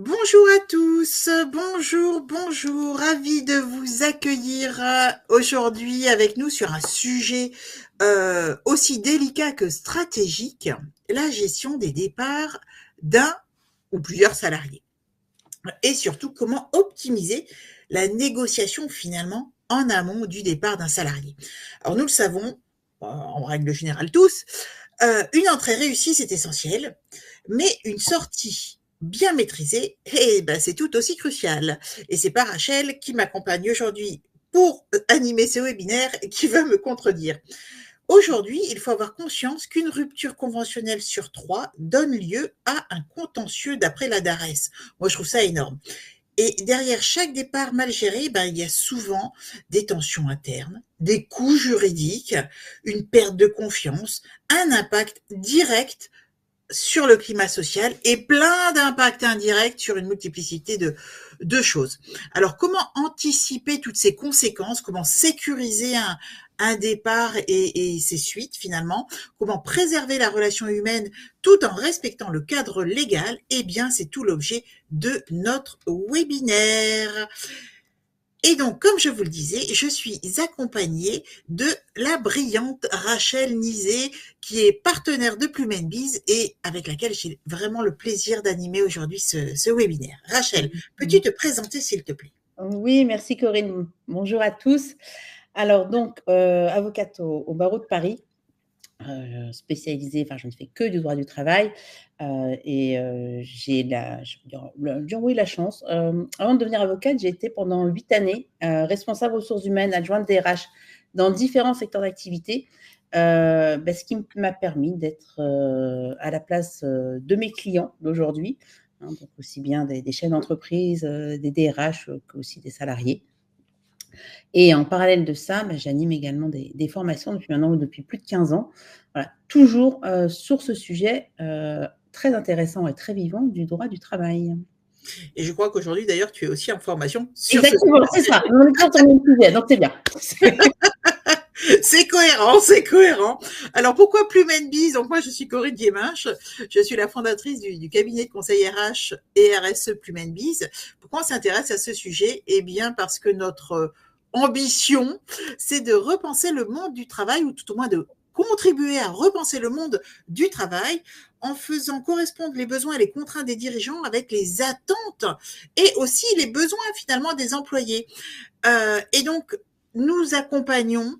Bonjour à tous, bonjour, ravi de vous accueillir aujourd'hui avec nous sur un sujet aussi délicat que stratégique, la gestion des départs d'un ou plusieurs salariés. Et surtout, comment optimiser la négociation finalement en amont du départ d'un salarié. Alors nous le savons, en règle générale tous, une entrée réussie, c'est essentiel, mais une sortie bien maîtrisée, eh ben, c'est tout aussi crucial. Et c'est pas Rachel qui m'accompagne aujourd'hui pour animer ce webinaire qui va me contredire. Aujourd'hui, il faut avoir conscience qu'une rupture conventionnelle sur 3 donne lieu à un contentieux d'après la DARES. Moi, je trouve ça énorme. Et derrière chaque départ mal géré, ben, il y a souvent des tensions internes, des coûts juridiques, une perte de confiance, un impact direct sur le climat social et plein d'impacts indirects sur une multiplicité de choses. Alors, comment anticiper toutes ces conséquences? Comment sécuriser un départ et ses suites finalement? Comment préserver la relation humaine tout en respectant le cadre légal? Eh bien, c'est tout l'objet de notre webinaire. Et donc, comme je vous le disais, je suis accompagnée de la brillante Rachel Nizet, qui est partenaire de Plume Biz et avec laquelle j'ai vraiment le plaisir d'animer aujourd'hui ce webinaire. Rachel, peux-tu te présenter, s'il te plaît? Oui, merci Corinne. Bonjour à tous. Alors donc, avocate au barreau de Paris, spécialisée, enfin je ne fais que du droit du travail j'ai la chance. Avant de devenir avocate, j'ai été pendant 8 années responsable ressources humaines, adjointe DRH dans différents secteurs d'activité, ce qui m'a permis d'être à la place de mes clients d'aujourd'hui, donc aussi bien des chefs d'entreprise, des DRH qu'aussi des salariés. Et en parallèle de ça, j'anime également des formations depuis plus de 15 ans. Voilà, toujours sur ce sujet très intéressant et très vivant du droit du travail. Et je crois qu'aujourd'hui, d'ailleurs, tu es aussi en formation sur ce Exactement, c'est ça. On est toujours sur le même sujet, donc c'est bien. C'est cohérent, c'est cohérent. Alors pourquoi Plume Biz? Donc moi je suis Corinne Dieminche, je suis la fondatrice du cabinet de conseil RH et RSE Plume Biz. Pourquoi on s'intéresse à ce sujet? Eh bien parce que notre ambition, c'est de repenser le monde du travail, ou tout au moins de contribuer à repenser le monde du travail en faisant correspondre les besoins et les contraintes des dirigeants avec les attentes et aussi les besoins finalement des employés. Et donc nous accompagnons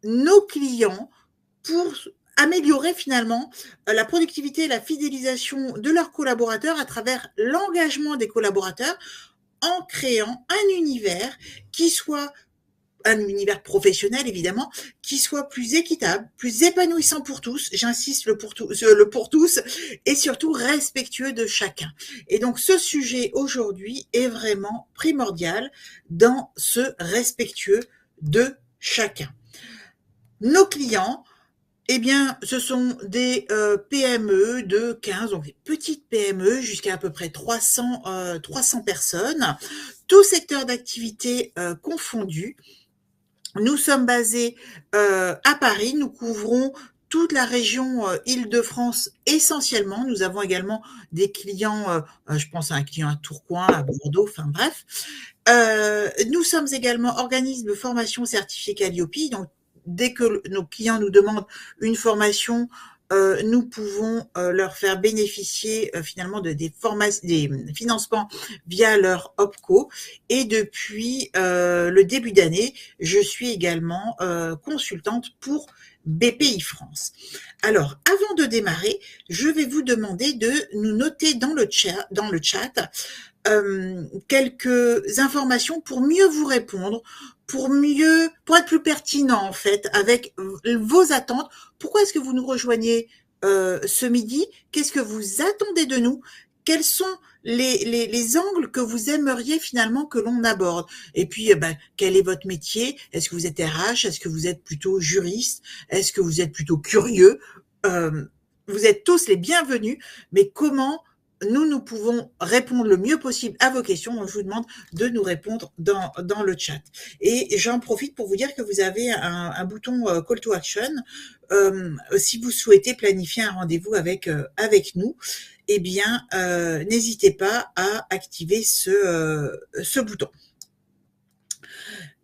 nos clients pour améliorer finalement la productivité et la fidélisation de leurs collaborateurs à travers l'engagement des collaborateurs en créant un univers qui soit un univers professionnel évidemment, qui soit plus équitable, plus épanouissant pour tous, j'insiste le pour tous, et surtout respectueux de chacun. Et donc ce sujet aujourd'hui est vraiment primordial dans ce respectueux de chacun. Nos clients, eh bien, ce sont des PME de 15, donc des petites PME jusqu'à à peu près 300 personnes, tout secteur d'activité confondu. Nous sommes basés à Paris, nous couvrons toute la région Île-de-France essentiellement. Nous avons également des clients, je pense à un client à Tourcoing, à Bordeaux, enfin bref. Nous sommes également organismes de formation certifiés Calliope, donc dès que nos clients nous demandent une formation, nous pouvons leur faire bénéficier finalement des financements via leur OPCO. Et depuis le début d'année, je suis également consultante pour BPI France. Alors, avant de démarrer, je vais vous demander de nous noter dans le chat quelques informations pour mieux vous répondre, pour être plus pertinent en fait avec vos attentes. Pourquoi est-ce que vous nous rejoignez ce midi? Qu'est-ce que vous attendez de nous? Quels sont les angles que vous aimeriez finalement que l'on aborde? Et puis, quel est votre métier? Est-ce que vous êtes RH? Est-ce que vous êtes plutôt juriste? Est-ce que vous êtes plutôt curieux? Vous êtes tous les bienvenus, mais comment nous pouvons répondre le mieux possible à vos questions. Donc, je vous demande de nous répondre dans le chat. Et j'en profite pour vous dire que vous avez un bouton Call to Action. Si vous souhaitez planifier un rendez-vous avec nous, eh bien, n'hésitez pas à activer ce bouton.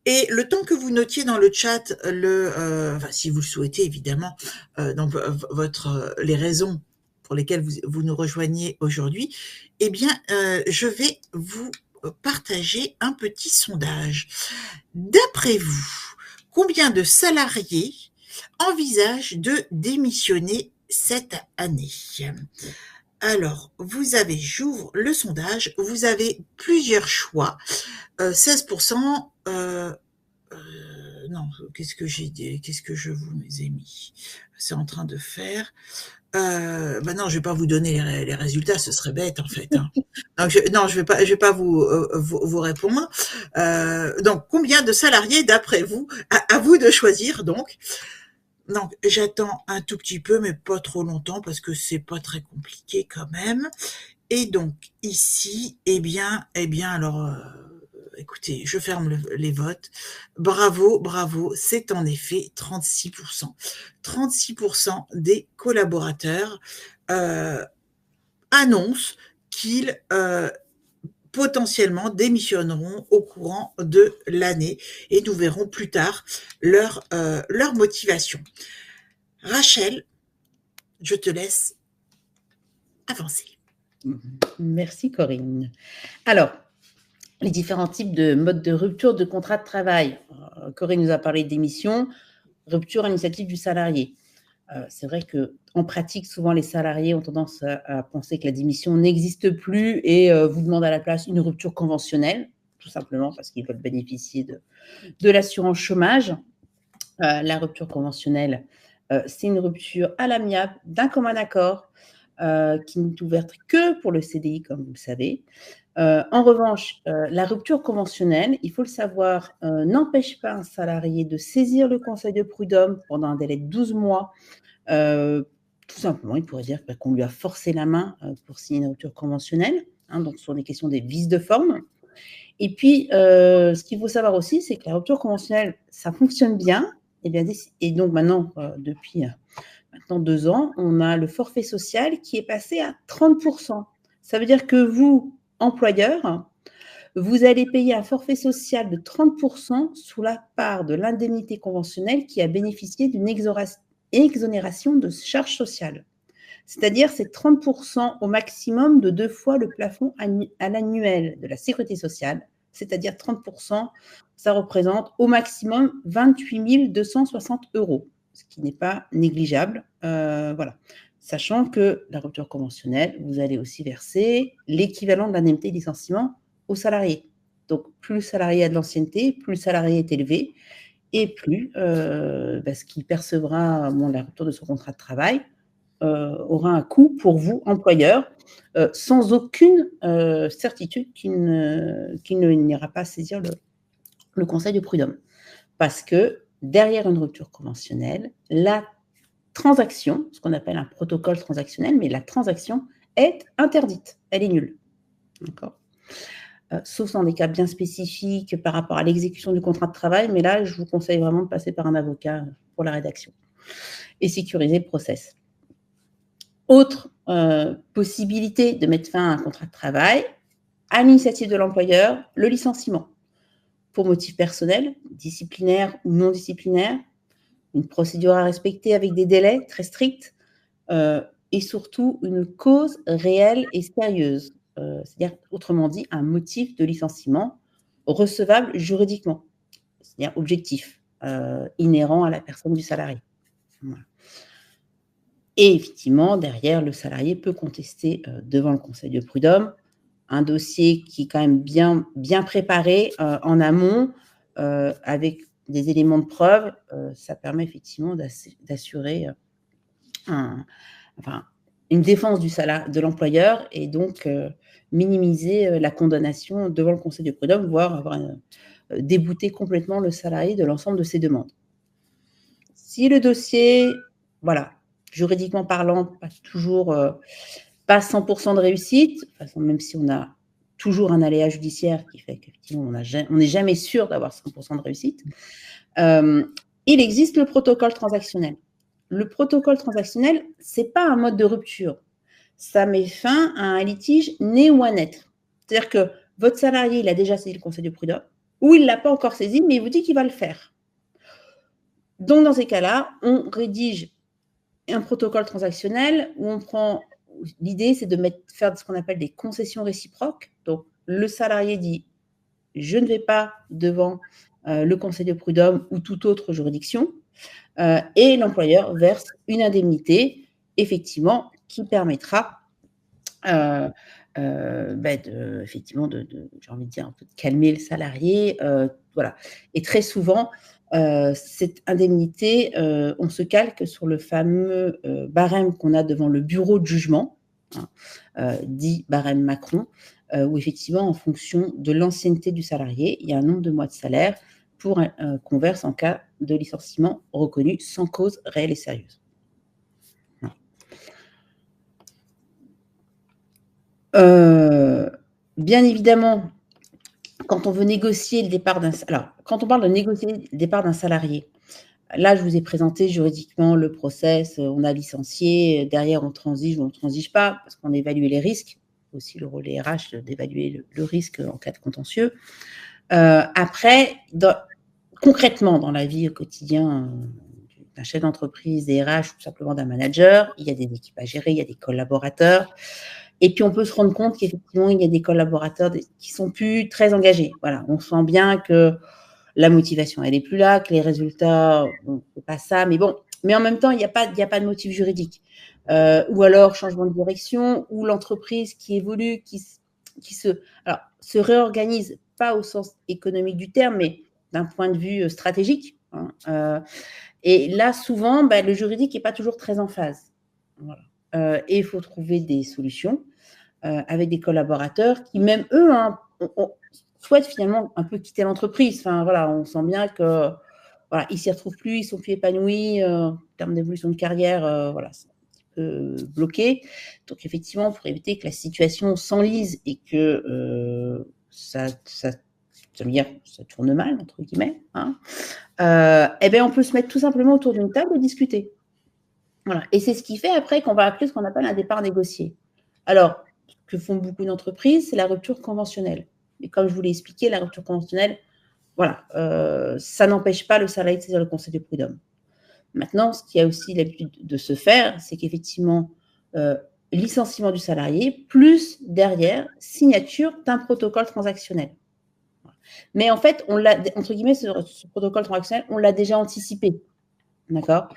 Et le temps que vous notiez dans le chat, si vous le souhaitez évidemment, donc les raisons pour lesquelles vous nous rejoignez aujourd'hui, eh bien, je vais vous partager un petit sondage. D'après vous, combien de salariés envisagent de démissionner cette année? Alors, j'ouvre le sondage, vous avez plusieurs choix. 16%, non, qu'est-ce que je vous ai mis? C'est en train de faire. Non, je vais pas vous donner les résultats, ce serait bête en fait. Hein. Donc, je vais pas vous répondre. Donc, combien de salariés d'après vous? À vous de choisir donc. Donc, j'attends un tout petit peu, mais pas trop longtemps parce que c'est pas très compliqué quand même. Et donc ici, eh bien, alors, écoutez, je ferme les votes. Bravo, c'est en effet 36%. 36% des collaborateurs annoncent qu'ils potentiellement démissionneront au courant de l'année et nous verrons plus tard leur motivation. Rachel, je te laisse avancer. Merci Corinne. Alors, les différents types de modes de rupture de contrat de travail. Corinne nous a parlé de démission, rupture à l'initiative du salarié. C'est vrai qu'en pratique, souvent les salariés ont tendance à penser que la démission n'existe plus et vous demandent à la place une rupture conventionnelle, tout simplement parce qu'ils veulent bénéficier de l'assurance chômage. La rupture conventionnelle, c'est une rupture à l'amiable d'un commun accord qui n'est ouverte que pour le CDI, comme vous le savez. En revanche, la rupture conventionnelle, il faut le savoir, n'empêche pas un salarié de saisir le conseil de prud'homme pendant un délai de 12 mois. Tout simplement, il pourrait dire qu'on lui a forcé la main pour signer une rupture conventionnelle. Hein, donc, ce sont des questions des vices de forme. Et puis, ce qu'il faut savoir aussi, c'est que la rupture conventionnelle, ça fonctionne bien. Et donc, maintenant, depuis maintenant 2 ans, on a le forfait social qui est passé à 30%. Ça veut dire que vous, employeur, vous allez payer un forfait social de 30% sous la part de l'indemnité conventionnelle qui a bénéficié d'une exonération de charges sociales. C'est-à-dire, c'est 30% au maximum de 2 fois le plafond à l'annuel de la sécurité sociale. C'est-à-dire 30%, ça représente au maximum 28 260 €, ce qui n'est pas négligeable. Voilà. Sachant que la rupture conventionnelle, vous allez aussi verser l'équivalent de l'indemnité de licenciement aux salariés. Donc, plus le salarié a de l'ancienneté, plus le salarié est élevé, et plus ce qu'il percevra la rupture de son contrat de travail aura un coût pour vous, employeur, sans aucune certitude qu'il n'ira pas saisir le conseil de prud'homme. Parce que derrière une rupture conventionnelle, la transaction, ce qu'on appelle un protocole transactionnel, mais la transaction est interdite, elle est nulle. D'accord ? Sauf dans des cas bien spécifiques par rapport à l'exécution du contrat de travail, mais là, je vous conseille vraiment de passer par un avocat pour la rédaction et sécuriser le process. Autre possibilité de mettre fin à un contrat de travail, à l'initiative de l'employeur, le licenciement pour motif personnel, disciplinaire ou non disciplinaire, une procédure à respecter avec des délais très stricts et surtout une cause réelle et sérieuse. C'est-à-dire, autrement dit, un motif de licenciement recevable juridiquement, c'est-à-dire objectif, inhérent à la personne du salarié. Voilà. Et effectivement, derrière, le salarié peut contester devant le conseil de prud'homme un dossier qui est quand même bien préparé en amont avec des éléments de preuve. Ça permet effectivement d'assurer une défense de l'employeur et donc minimiser la condamnation devant le conseil de prud'homme, voire débouter complètement le salarié de l'ensemble de ses demandes. Si le dossier, juridiquement parlant, pas toujours pas 100% de réussite, de toute façon, même si on a toujours un aléa judiciaire qui fait qu'effectivement, on n'est jamais sûr d'avoir 100% de réussite. Il existe le protocole transactionnel. Le protocole transactionnel, ce n'est pas un mode de rupture. Ça met fin à un litige né ou à naître. C'est-à-dire que votre salarié, il a déjà saisi le conseil de prud'homme, ou il ne l'a pas encore saisi, mais il vous dit qu'il va le faire. Donc, dans ces cas-là, on rédige un protocole transactionnel où on prend. L'idée, c'est de faire ce qu'on appelle des concessions réciproques. Donc, le salarié dit je ne vais pas devant le conseil de prud'homme ou toute autre juridiction, et l'employeur verse une indemnité, effectivement, qui permettra effectivement j'ai envie de dire, un peu de calmer le salarié. Voilà. Et très souvent, cette indemnité, on se calque sur le fameux barème qu'on a devant le bureau de jugement, dit barème Macron, où effectivement, en fonction de l'ancienneté du salarié, il y a un nombre de mois de salaire qu'on verse en cas de licenciement reconnu sans cause réelle et sérieuse. Bien évidemment, quand on veut négocier le départ quand on parle de négocier le départ d'un salarié, là, je vous ai présenté juridiquement le process, on a licencié, derrière on transige ou on ne transige pas, parce qu'on évalue les risques, aussi le rôle des RH d'évaluer le risque en cas de contentieux. Après, concrètement, dans la vie au quotidien d'un chef d'entreprise, des RH ou tout simplement d'un manager, il y a des équipes à gérer, il y a des collaborateurs. Et puis, on peut se rendre compte qu'effectivement, il y a des collaborateurs qui ne sont plus très engagés. Voilà, on sent bien que la motivation, elle n'est plus là, que les résultats, c'est pas ça. Mais bon, mais en même temps, il n'y a pas de motif juridique. Ou alors, changement de direction, ou l'entreprise qui évolue, qui se réorganise, pas au sens économique du terme, mais d'un point de vue stratégique. Et là, souvent, le juridique n'est pas toujours très en phase. Voilà. Et il faut trouver des solutions avec des collaborateurs qui, même eux, souhaitent finalement un peu quitter l'entreprise. Enfin, voilà, on sent bien que voilà, ils ne s'y retrouvent plus, ils ne sont plus épanouis en termes d'évolution de carrière. Voilà, c'est un petit peu bloqué. Donc, effectivement, pour éviter que la situation s'enlise et que ça tourne mal, entre guillemets, on peut se mettre tout simplement autour d'une table et discuter. Voilà. Et c'est ce qui fait après qu'on va appeler ce qu'on appelle un départ négocié. Alors, ce que font beaucoup d'entreprises, c'est la rupture conventionnelle. Et comme je vous l'ai expliqué, la rupture conventionnelle, voilà, ça n'empêche pas le salarié de saisir le conseil de prud'homme. Maintenant, ce qui a aussi l'habitude de se faire, c'est qu'effectivement, licenciement du salarié, plus derrière, signature d'un protocole transactionnel. Mais en fait, on l'a, entre guillemets, ce protocole transactionnel, on l'a déjà anticipé. D'accord ?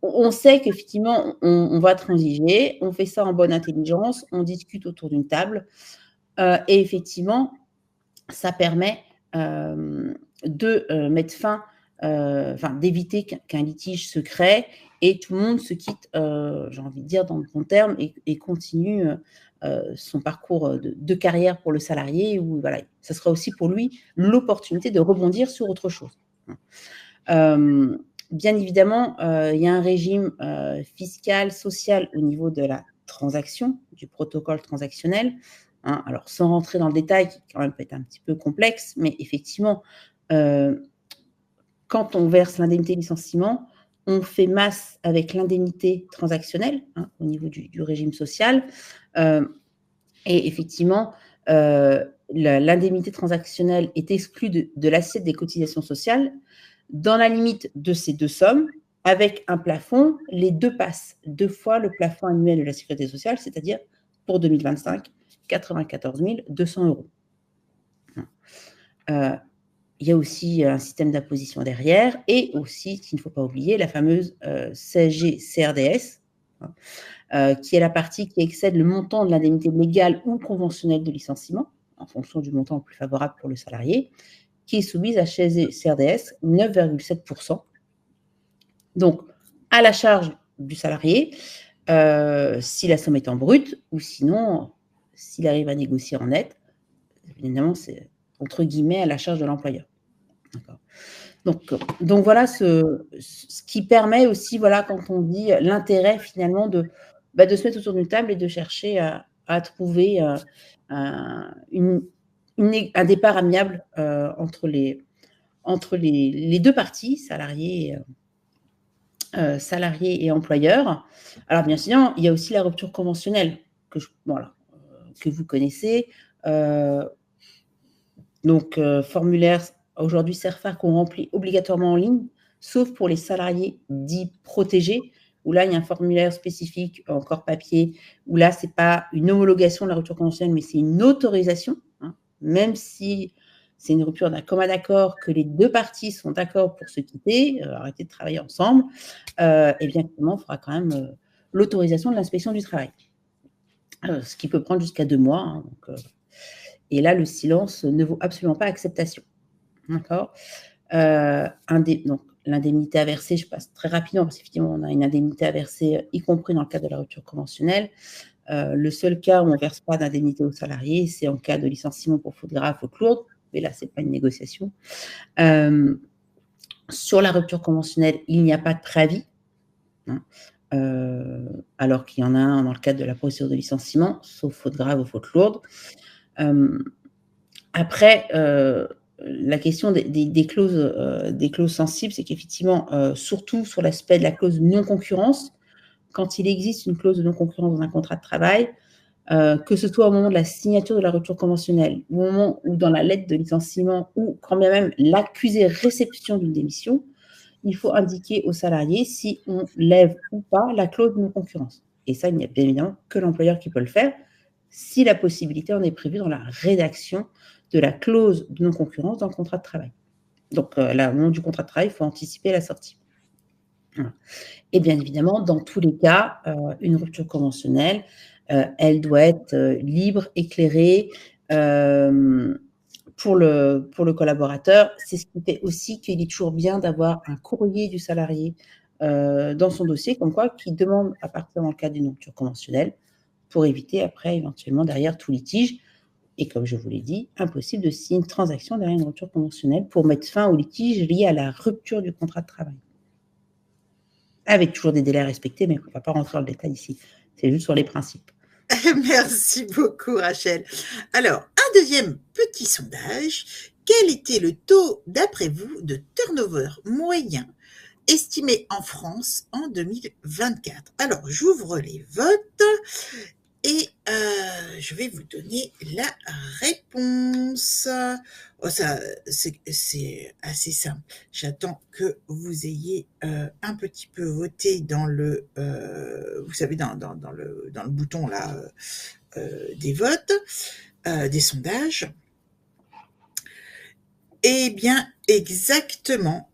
On sait qu'effectivement, on va transiger, on fait ça en bonne intelligence, on discute autour d'une table, et effectivement, ça permet de mettre fin, d'éviter qu'un litige se crée et tout le monde se quitte, j'ai envie de dire, dans le bon terme et continue son parcours de carrière pour le salarié, où voilà, ça sera aussi pour lui l'opportunité de rebondir sur autre chose. Bien évidemment, il y a un régime fiscal, social au niveau de la transaction, du protocole transactionnel. Alors, sans rentrer dans le détail, qui quand même peut être un petit peu complexe, mais effectivement, quand on verse l'indemnité licenciement, on fait masse avec l'indemnité transactionnelle au niveau du régime social. Et effectivement, l'indemnité transactionnelle est exclue de l'assiette des cotisations sociales dans la limite de ces deux sommes, avec un plafond, les deux passent 2 fois le plafond annuel de la sécurité sociale, c'est-à-dire pour 2025, 94 200 €. Il y a aussi un système d'imposition derrière et aussi, ce qu'il ne faut pas oublier, la fameuse CSG-CRDS, qui est la partie qui excède le montant de l'indemnité légale ou conventionnelle de licenciement, en fonction du montant le plus favorable pour le salarié, qui est soumise à CRDS 9,7%. Donc, à la charge du salarié, si la somme est en brut, ou sinon, s'il arrive à négocier en net, évidemment, c'est entre guillemets à la charge de l'employeur. Donc voilà ce qui permet aussi, voilà, quand on dit l'intérêt finalement de de se mettre autour d'une table et de chercher à trouver un départ amiable entre les deux parties, salariés et employeurs. Alors bien sûr, il y a aussi la rupture conventionnelle que vous connaissez. Donc, formulaire aujourd'hui CERFA qu'on remplit obligatoirement en ligne, sauf pour les salariés dits protégés, où là, il y a un formulaire spécifique, encore papier, où là, ce n'est pas une homologation de la rupture conventionnelle, mais c'est une autorisation, hein, même si c'est une rupture d'un commun accord, que les deux parties sont d'accord pour se quitter, arrêter de travailler ensemble, et bien évidemment, il faudra quand même l'autorisation de l'inspection du travail, ce qui peut prendre jusqu'à 2 mois. Hein, donc, et là, le silence ne vaut absolument pas acceptation. D'accord. Donc, l'indemnité à verser, je passe très rapidement parce qu'effectivement, on a une indemnité à verser, y compris dans le cadre de la rupture conventionnelle. Le seul cas où on ne verse pas d'indemnité aux salariés, c'est en cas de licenciement pour faute grave, faute lourde. Mais là, ce n'est pas une négociation. Sur la rupture conventionnelle, il n'y a pas de préavis. Hein, alors qu'il y en a un dans le cadre de la procédure de licenciement, sauf faute grave ou faute lourde. Après, la question des clauses sensibles, c'est qu'effectivement, surtout sur l'aspect de la clause non-concurrence, quand il existe une clause de non-concurrence dans un contrat de travail, que ce soit au moment de la signature de la rupture conventionnelle, ou au moment où dans la lettre de licenciement, ou quand bien même l'accusé réception d'une démission, il faut indiquer aux salariés si on lève ou pas la clause de non-concurrence. Et ça, il n'y a bien évidemment que l'employeur qui peut le faire, si la possibilité en est prévue dans la rédaction de la clause de non-concurrence dans le contrat de travail. Donc, là, au moment du contrat de travail, il faut anticiper la sortie. Voilà. Et bien évidemment, dans tous les cas, une rupture conventionnelle, elle doit être libre, éclairée pour le collaborateur. C'est ce qui fait aussi qu'il est toujours bien d'avoir un courrier du salarié dans son dossier, comme quoi, qui demande à partir dans le cadre d'une rupture conventionnelle pour éviter après, éventuellement, derrière tout litige. Et comme je vous l'ai dit, impossible de signer une transaction derrière une rupture conventionnelle pour mettre fin au litige lié à la rupture du contrat de travail. Avec toujours des délais à respecter, mais on ne va pas rentrer dans le détail ici. C'est juste sur les principes. Merci beaucoup, Rachel. Alors, un deuxième petit sondage. Quel était le taux, d'après vous, de turnover moyen estimé en France en 2024? Alors, j'ouvre les votes et je vais vous donner la réponse. Oh, ça, c'est assez simple. J'attends que vous ayez un petit peu voté dans le, vous savez, dans le bouton là des votes, des sondages. Eh bien, exactement,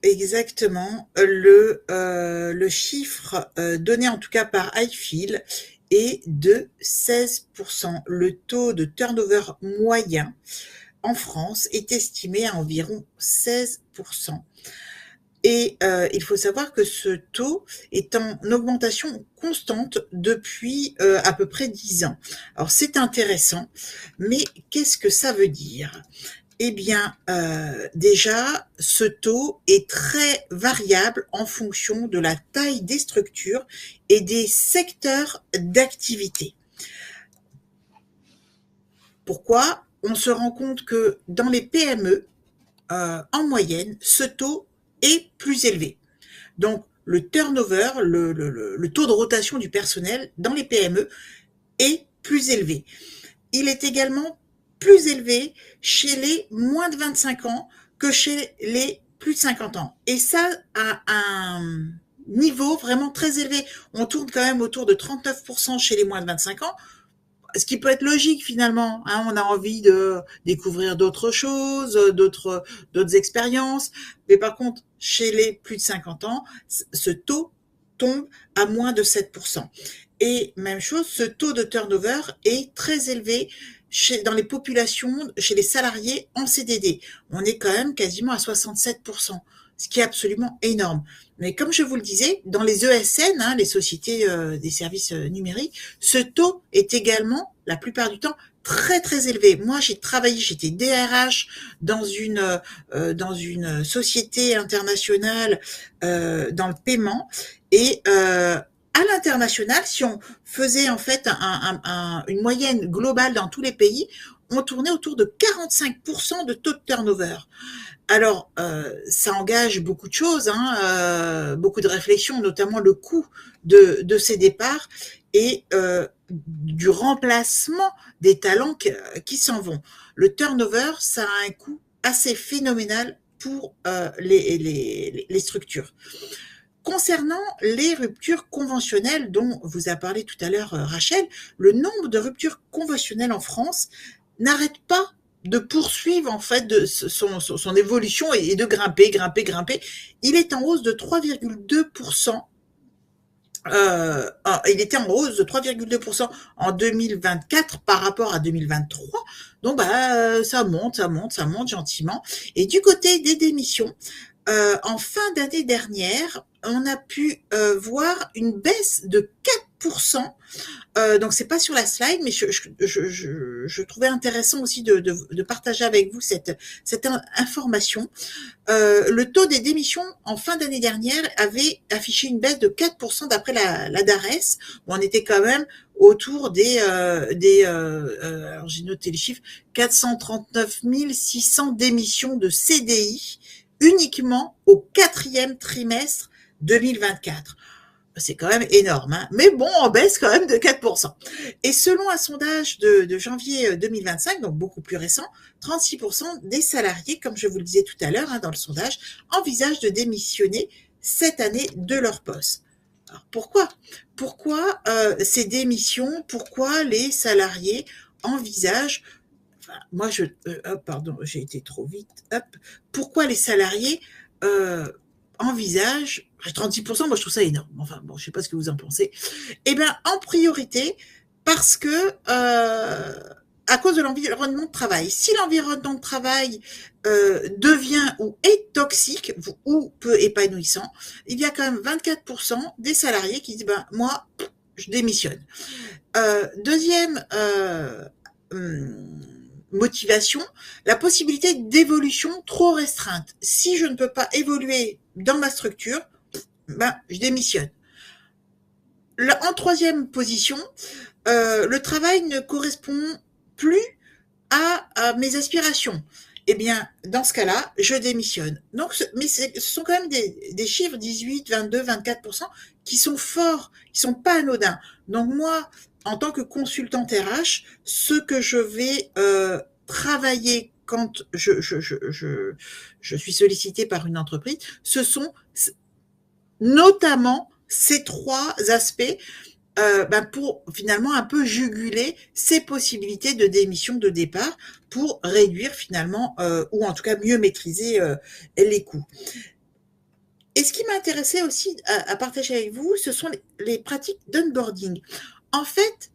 le chiffre donné en tout cas par iFeel est de 16%. Le taux de turnover moyen en France est estimé à environ 16%. Et il faut savoir que ce taux est en augmentation constante depuis à peu près 10 ans. Alors c'est intéressant, mais qu'est-ce que ça veut dire ? Eh bien, déjà, ce taux est très variable en fonction de la taille des structures et des secteurs d'activité. Pourquoi ? On se rend compte que dans les PME, en moyenne, ce taux est plus élevé. Donc, le turnover, le taux de rotation du personnel dans les PME est plus élevé. Il est également plus élevé chez les moins de 25 ans que chez les plus de 50 ans. Et ça, à un niveau vraiment très élevé. On tourne quand même autour de 39% chez les moins de 25 ans, ce qui peut être logique finalement. Hein, on a envie de découvrir d'autres choses, d'autres expériences. Mais par contre, chez les plus de 50 ans, ce taux tombe à moins de 7%. Et même chose, ce taux de turnover est très élevé dans les populations, chez les salariés en CDD. On est quand même quasiment à 67%, ce qui est absolument énorme. Mais comme je vous le disais, dans les ESN, hein, les sociétés des services numériques, ce taux est également, la plupart du temps, très très élevé. Moi, j'ai travaillé, j'étais DRH dans une société internationale dans le paiement et à l'international, si on faisait en fait une moyenne globale dans tous les pays, on tournait autour de 45% de taux de turnover. Alors, ça engage beaucoup de choses, hein, beaucoup de réflexions, notamment le coût de ces départs et du remplacement des talents qui s'en vont. Le turnover, ça a un coût assez phénoménal pour les structures. Concernant les ruptures conventionnelles dont vous a parlé tout à l'heure Rachel, le nombre de ruptures conventionnelles en France n'arrête pas de poursuivre en fait son évolution et de grimper. Il est en hausse de 3,2%. Il était en hausse de 3,2% en 2024 par rapport à 2023. Donc ça monte gentiment. Et du côté des démissions, en fin d'année dernière, on a pu voir une baisse de 4%. Donc c'est pas sur la slide, mais je trouvais intéressant aussi de partager avec vous cette information. Le taux des démissions en fin d'année dernière avait affiché une baisse de 4% d'après la DARES. Bon, on était quand même autour alors j'ai noté les chiffres, 439 600 démissions de CDI uniquement au 4e trimestre 2024. C'est quand même énorme, hein, mais bon, en baisse quand même de 4%. Et selon un sondage de janvier 2025, donc beaucoup plus récent, 36% des salariés, comme je vous le disais tout à l'heure hein, dans le sondage, envisagent de démissionner cette année de leur poste. Alors pourquoi ces démissions? Pourquoi les salariés envisagent moi, pardon, j'ai été trop vite. Hop. Pourquoi les salariés envisagent 36%, moi je trouve ça énorme. Enfin bon, je sais pas ce que vous en pensez. Eh bien, en priorité, parce que à cause de l'environnement de travail. Si l'environnement de travail devient ou est toxique ou peu épanouissant, il y a quand même 24% des salariés qui disent moi, je démissionne. Deuxième motivation, la possibilité d'évolution trop restreinte. Si je ne peux pas évoluer dans ma structure, je démissionne. En troisième position, le travail ne correspond plus à mes aspirations. Eh bien, dans ce cas-là, je démissionne. Donc, mais ce sont quand même des chiffres 18, 22, 24% qui sont forts, qui sont pas anodins. Donc moi, en tant que consultante RH, ce que je vais travailler quand je suis sollicitée par une entreprise, ce sont notamment ces trois aspects pour finalement un peu juguler ces possibilités de démission de départ pour réduire finalement ou en tout cas mieux maîtriser les coûts. Et ce qui m'intéressait aussi à partager avec vous, ce sont les pratiques d'onboarding. En fait,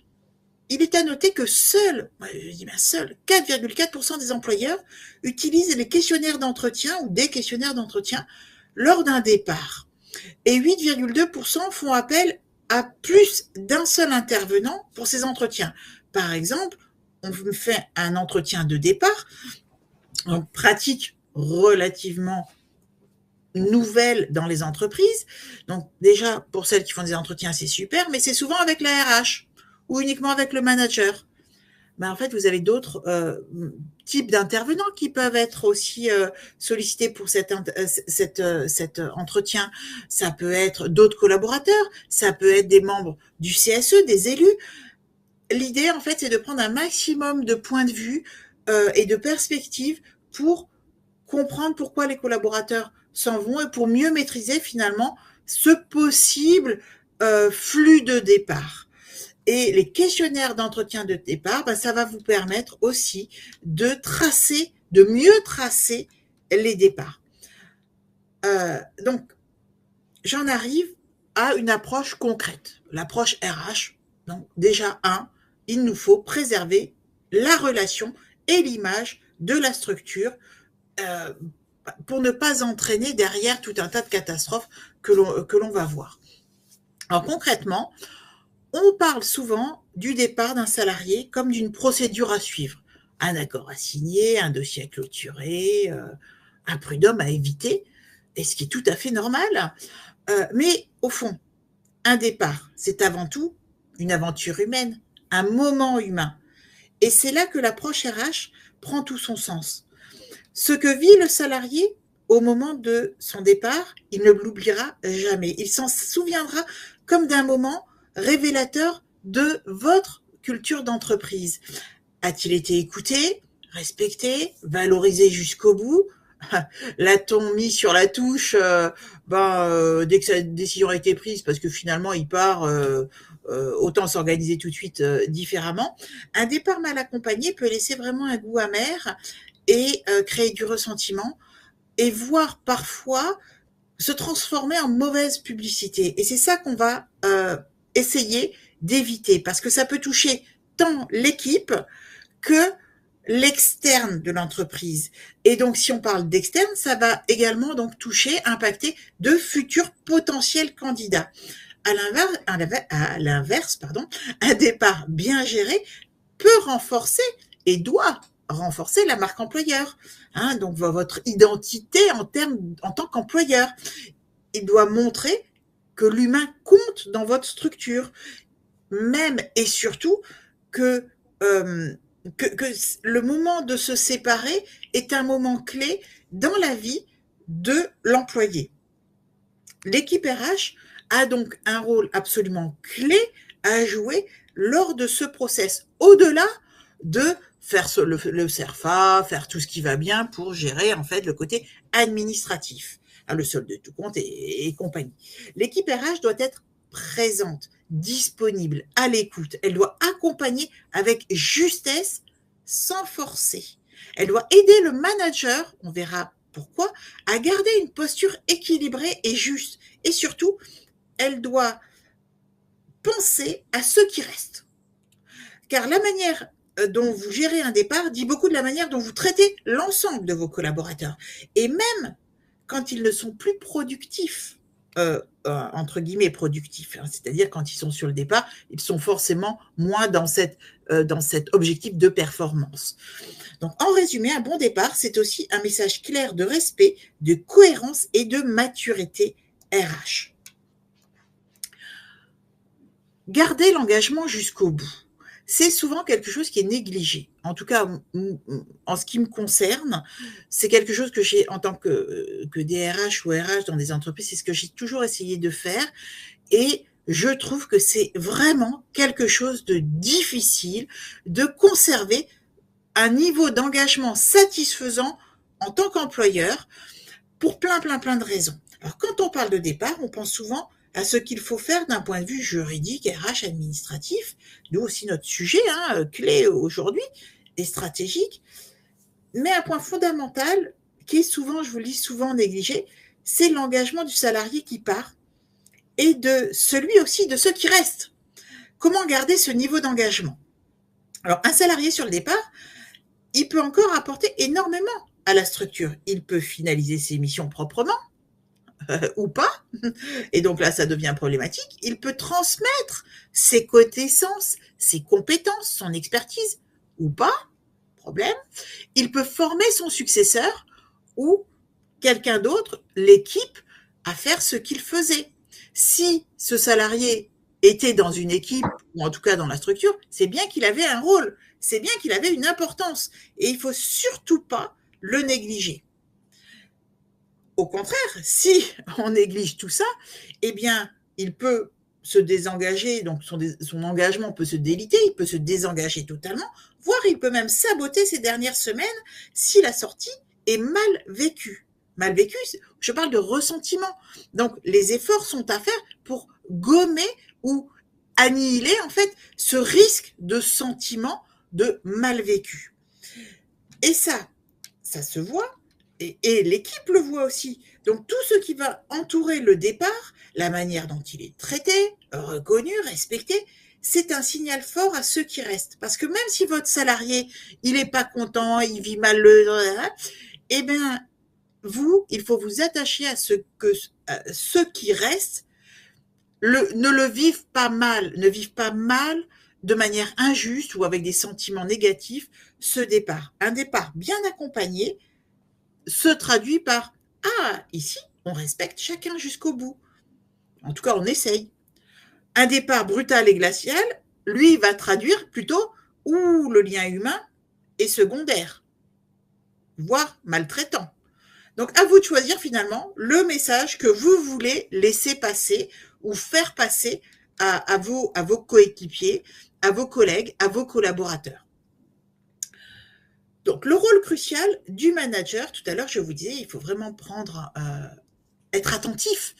il est à noter que seuls 4,4% des employeurs utilisent les questionnaires d'entretien ou des questionnaires d'entretien lors d'un départ. Et 8,2% font appel à plus d'un seul intervenant pour ces entretiens. Par exemple, on fait un entretien de départ, en pratique relativement nouvelle dans les entreprises. Donc déjà, pour celles qui font des entretiens, c'est super, mais c'est souvent avec la RH ou uniquement avec le manager. En fait, vous avez d'autres types d'intervenants qui peuvent être aussi sollicités pour cet entretien. Ça peut être d'autres collaborateurs, ça peut être des membres du CSE, des élus. L'idée, en fait, c'est de prendre un maximum de points de vue et de perspectives pour comprendre pourquoi les collaborateurs s'en vont et pour mieux maîtriser finalement ce possible flux de départ. Et les questionnaires d'entretien de départ, ça va vous permettre aussi de mieux tracer les départs. Donc, j'en arrive à une approche concrète, l'approche RH. Donc, déjà, il nous faut préserver la relation et l'image de la structure pour ne pas entraîner derrière tout un tas de catastrophes que l'on va voir. Alors, concrètement, on parle souvent du départ d'un salarié comme d'une procédure à suivre. Un accord à signer, un dossier à clôturer, un prud'homme à éviter, et ce qui est tout à fait normal. Mais au fond, un départ, c'est avant tout une aventure humaine, un moment humain. Et c'est là que l'approche RH prend tout son sens. Ce que vit le salarié au moment de son départ, il ne l'oubliera jamais. Il s'en souviendra comme d'un moment révélateur de votre culture d'entreprise. A-t-il été écouté, respecté, valorisé jusqu'au bout? L'a-t-on mis sur la touche dès que sa décision a été prise parce que finalement il part, autant s'organiser tout de suite différemment. Un départ mal accompagné peut laisser vraiment un goût amer et créer du ressentiment et voire parfois se transformer en mauvaise publicité. Et c'est ça qu'on va essayer d'éviter parce que ça peut toucher tant l'équipe que l'externe de l'entreprise. Et donc, si on parle d'externe, ça va également donc toucher, impacter de futurs potentiels candidats. À l'inverse, un départ bien géré peut renforcer et doit renforcer la marque employeur. Donc, votre identité en tant qu'employeur. Il doit montrer que l'humain compte dans votre structure, même et surtout que le moment de se séparer est un moment clé dans la vie de l'employé. L'équipe RH a donc un rôle absolument clé à jouer lors de ce process, au-delà de faire le CERFA, faire tout ce qui va bien pour gérer en fait le côté administratif, le solde de tout compte et compagnie. L'équipe RH doit être présente, disponible, à l'écoute. Elle doit accompagner avec justesse, sans forcer. Elle doit aider le manager, on verra pourquoi, à garder une posture équilibrée et juste. Et surtout, elle doit penser à ceux qui restent. Car la manière dont vous gérez un départ dit beaucoup de la manière dont vous traitez l'ensemble de vos collaborateurs. Et même quand ils ne sont plus productifs, entre guillemets productifs, c'est-à-dire quand ils sont sur le départ, ils sont forcément moins dans cet objectif de performance. Donc, en résumé, un bon départ, c'est aussi un message clair de respect, de cohérence et de maturité RH. Garder l'engagement jusqu'au bout, c'est souvent quelque chose qui est négligé. En tout cas, en ce qui me concerne, c'est quelque chose que j'ai en tant que DRH ou RH dans des entreprises, c'est ce que j'ai toujours essayé de faire. Et je trouve que c'est vraiment quelque chose de difficile de conserver un niveau d'engagement satisfaisant en tant qu'employeur pour plein de raisons. Alors, quand on parle de départ, on pense souvent à ce qu'il faut faire d'un point de vue juridique, RH, administratif, nous aussi notre sujet clé aujourd'hui, et stratégique. Mais un point fondamental qui est souvent, je vous le dis, souvent négligé, c'est l'engagement du salarié qui part et de celui aussi de ceux qui restent. Comment garder ce niveau d'engagement? Alors, un salarié sur le départ, il peut encore apporter énormément à la structure. Il peut finaliser ses missions proprement, ou pas, et donc là, ça devient problématique. Il peut transmettre ses connaissances, ses compétences, son expertise, ou pas, problème. Il peut former son successeur, ou quelqu'un d'autre, l'équipe, à faire ce qu'il faisait. Si ce salarié était dans une équipe, ou en tout cas dans la structure, c'est bien qu'il avait un rôle, c'est bien qu'il avait une importance, et il ne faut surtout pas le négliger. Au contraire, si on néglige tout ça, eh bien, il peut se désengager, donc son engagement peut se déliter, il peut se désengager totalement, voire il peut même saboter ces dernières semaines si la sortie est mal vécue. Mal vécue, je parle de ressentiment. Donc, les efforts sont à faire pour gommer ou annihiler, en fait, ce risque de sentiment de mal vécu. Et ça se voit, et l'équipe le voit aussi. Donc, tout ce qui va entourer le départ, la manière dont il est traité, reconnu, respecté, c'est un signal fort à ceux qui restent. Parce que même si votre salarié, il n'est pas content, il vit mal eh bien, il faut vous attacher à ceux qui restent ne le vivent pas mal, ne vivent pas mal de manière injuste ou avec des sentiments négatifs ce départ. Un départ bien accompagné se traduit par « Ah, ici, on respecte chacun jusqu'au bout. » En tout cas, on essaye. Un départ brutal et glacial, lui, va traduire plutôt où le lien humain est secondaire, voire maltraitant. Donc, à vous de choisir finalement le message que vous voulez laisser passer ou faire passer à vos coéquipiers, à vos collègues, à vos collaborateurs. Donc, le rôle crucial du manager, tout à l'heure, je vous disais, il faut vraiment être attentif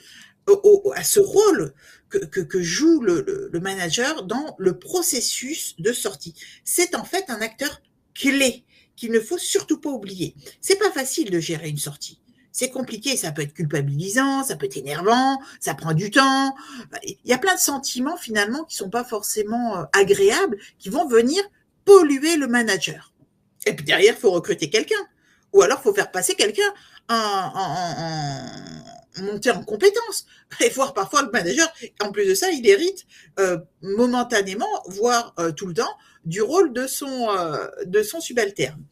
à ce rôle que joue le manager dans le processus de sortie. C'est en fait un acteur clé qu'il ne faut surtout pas oublier. C'est pas facile de gérer une sortie. C'est compliqué, ça peut être culpabilisant, ça peut être énervant, ça prend du temps. Il y a plein de sentiments finalement qui sont pas forcément agréables, qui vont venir polluer le manager. Et puis derrière, il faut recruter quelqu'un. Ou alors, il faut faire passer quelqu'un en monter en compétence. Et voir parfois le manager, en plus de ça, il hérite momentanément, voire tout le temps, du rôle de son subalterne.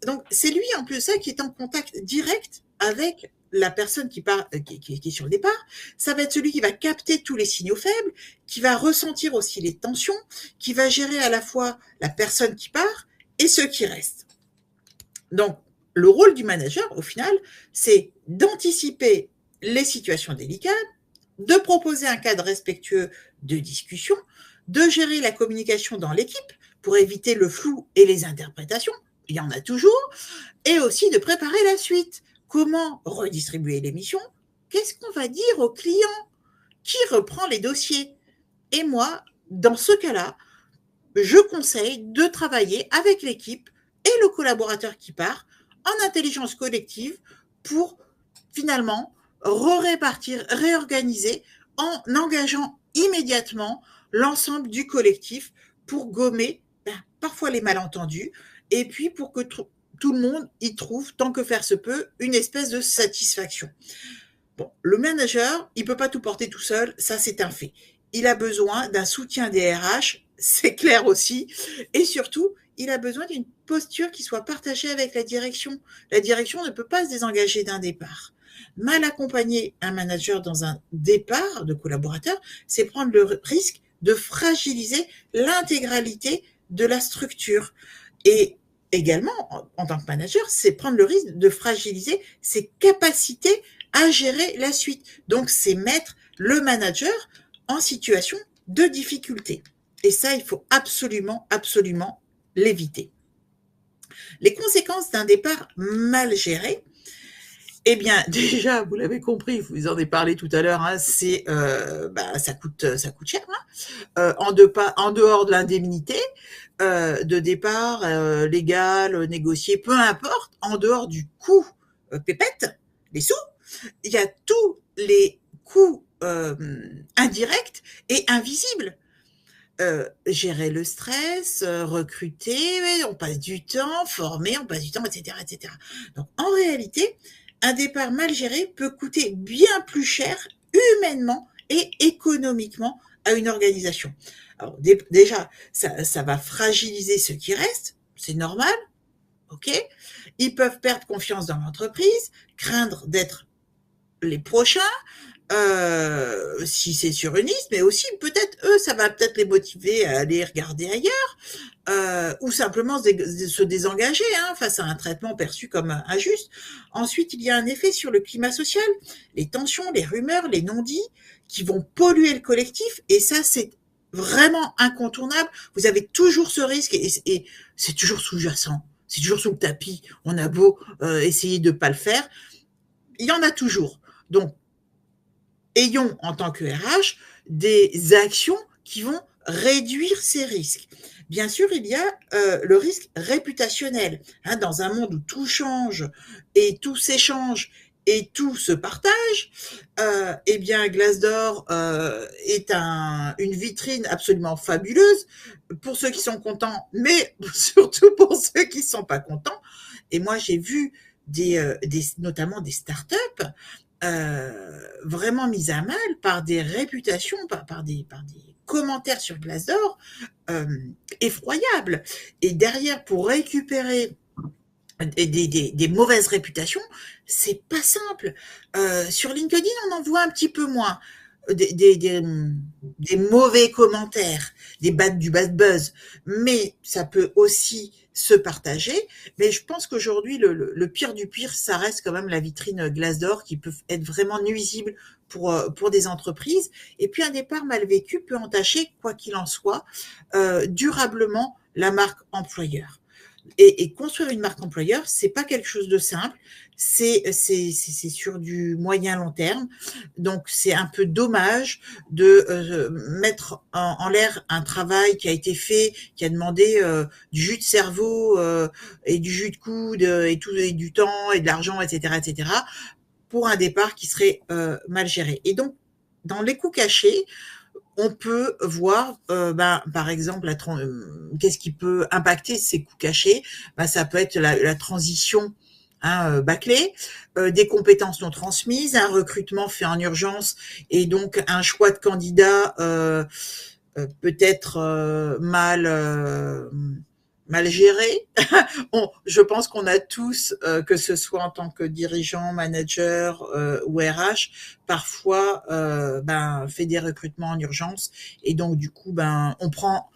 Donc, c'est lui, en plus de ça, qui est en contact direct avec la personne qui est sur le départ. Ça va être celui qui va capter tous les signaux faibles, qui va ressentir aussi les tensions, qui va gérer à la fois la personne qui part et ceux qui restent. Donc, le rôle du manager, au final, c'est d'anticiper les situations délicates, de proposer un cadre respectueux de discussion, de gérer la communication dans l'équipe pour éviter le flou et les interprétations, il y en a toujours, et aussi de préparer la suite. Comment redistribuer les missions? Qu'est-ce qu'on va dire aux clients? Qui reprend les dossiers? Et moi, dans ce cas-là, je conseille de travailler avec l'équipe et le collaborateur qui part en intelligence collective pour finalement répartir, réorganiser en engageant immédiatement l'ensemble du collectif pour gommer parfois les malentendus et puis pour que tout le monde y trouve, tant que faire se peut, une espèce de satisfaction. Bon, le manager, il ne peut pas tout porter tout seul, ça c'est un fait. Il a besoin d'un soutien des RH, c'est clair aussi, et surtout, il a besoin d'une posture qui soit partagée avec la direction. La direction ne peut pas se désengager d'un départ. Mal accompagner un manager dans un départ de collaborateur, c'est prendre le risque de fragiliser l'intégralité de la structure. Et également, en tant que manager, c'est prendre le risque de fragiliser ses capacités à gérer la suite. Donc, c'est mettre le manager en situation de difficulté. Et ça, il faut absolument, absolument l'éviter. Les conséquences d'un départ mal géré, eh bien, déjà, vous l'avez compris, je vous en ai parlé tout à l'heure, hein, ça coûte cher. Hein, en dehors de l'indemnité de départ légal, négocié, peu importe, en dehors du coût pépette, les sous, il y a tous les coûts indirects et invisibles. Gérer le stress, recruter, on passe du temps, former, on passe du temps, etc., etc. Donc, en réalité, un départ mal géré peut coûter bien plus cher humainement et économiquement à une organisation. Alors, déjà, ça va fragiliser ceux qui restent, c'est normal, ok? Ils peuvent perdre confiance dans l'entreprise, craindre d'être les prochains, si c'est sur une liste, mais aussi peut-être eux, ça va peut-être les motiver à aller regarder ailleurs, ou simplement se désengager face à un traitement perçu comme injuste. Ensuite, il y a un effet sur le climat social, les tensions, les rumeurs, les non-dits qui vont polluer le collectif, et ça, c'est vraiment incontournable. Vous avez toujours ce risque, et c'est toujours sous-jacent, c'est toujours sous le tapis. On a beau essayer de pas le faire, il y en a toujours. Donc, ayons en tant que RH des actions qui vont réduire ces risques. Bien sûr, il y a le risque réputationnel. Dans un monde où tout change et tout s'échange et tout se partage, eh bien, Glassdoor est une vitrine absolument fabuleuse pour ceux qui sont contents, mais surtout pour ceux qui ne sont pas contents. Et moi, j'ai vu notamment des startups vraiment mise à mal par des réputations, par des commentaires sur Glassdoor effroyables. Et derrière, pour récupérer des mauvaises réputations, c'est pas simple. Sur LinkedIn, on en voit un petit peu moins. des mauvais commentaires, du bad buzz, mais ça peut aussi se partager. Mais je pense qu'aujourd'hui, le pire du pire, ça reste quand même la vitrine Glassdoor qui peut être vraiment nuisible pour des entreprises. Et puis un départ mal vécu peut entacher, quoi qu'il en soit, durablement la marque employeur. Et construire une marque employeur, c'est pas quelque chose de simple. C'est sur du moyen long terme. Donc c'est un peu dommage de mettre en l'air un travail qui a été fait, qui a demandé du jus de cerveau et du jus de coude et tout et du temps et de l'argent, etc., etc., pour un départ qui serait mal géré. Et donc dans les coûts cachés, on peut voir, par exemple, qu'est-ce qui peut impacter ces coûts cachés. Ça peut être la transition bâclée, des compétences non transmises, un recrutement fait en urgence et donc un choix de candidat peut-être mal géré. Je pense qu'on a tous, que ce soit en tant que dirigeant, manager ou RH, parfois fait des recrutements en urgence et donc du coup on prend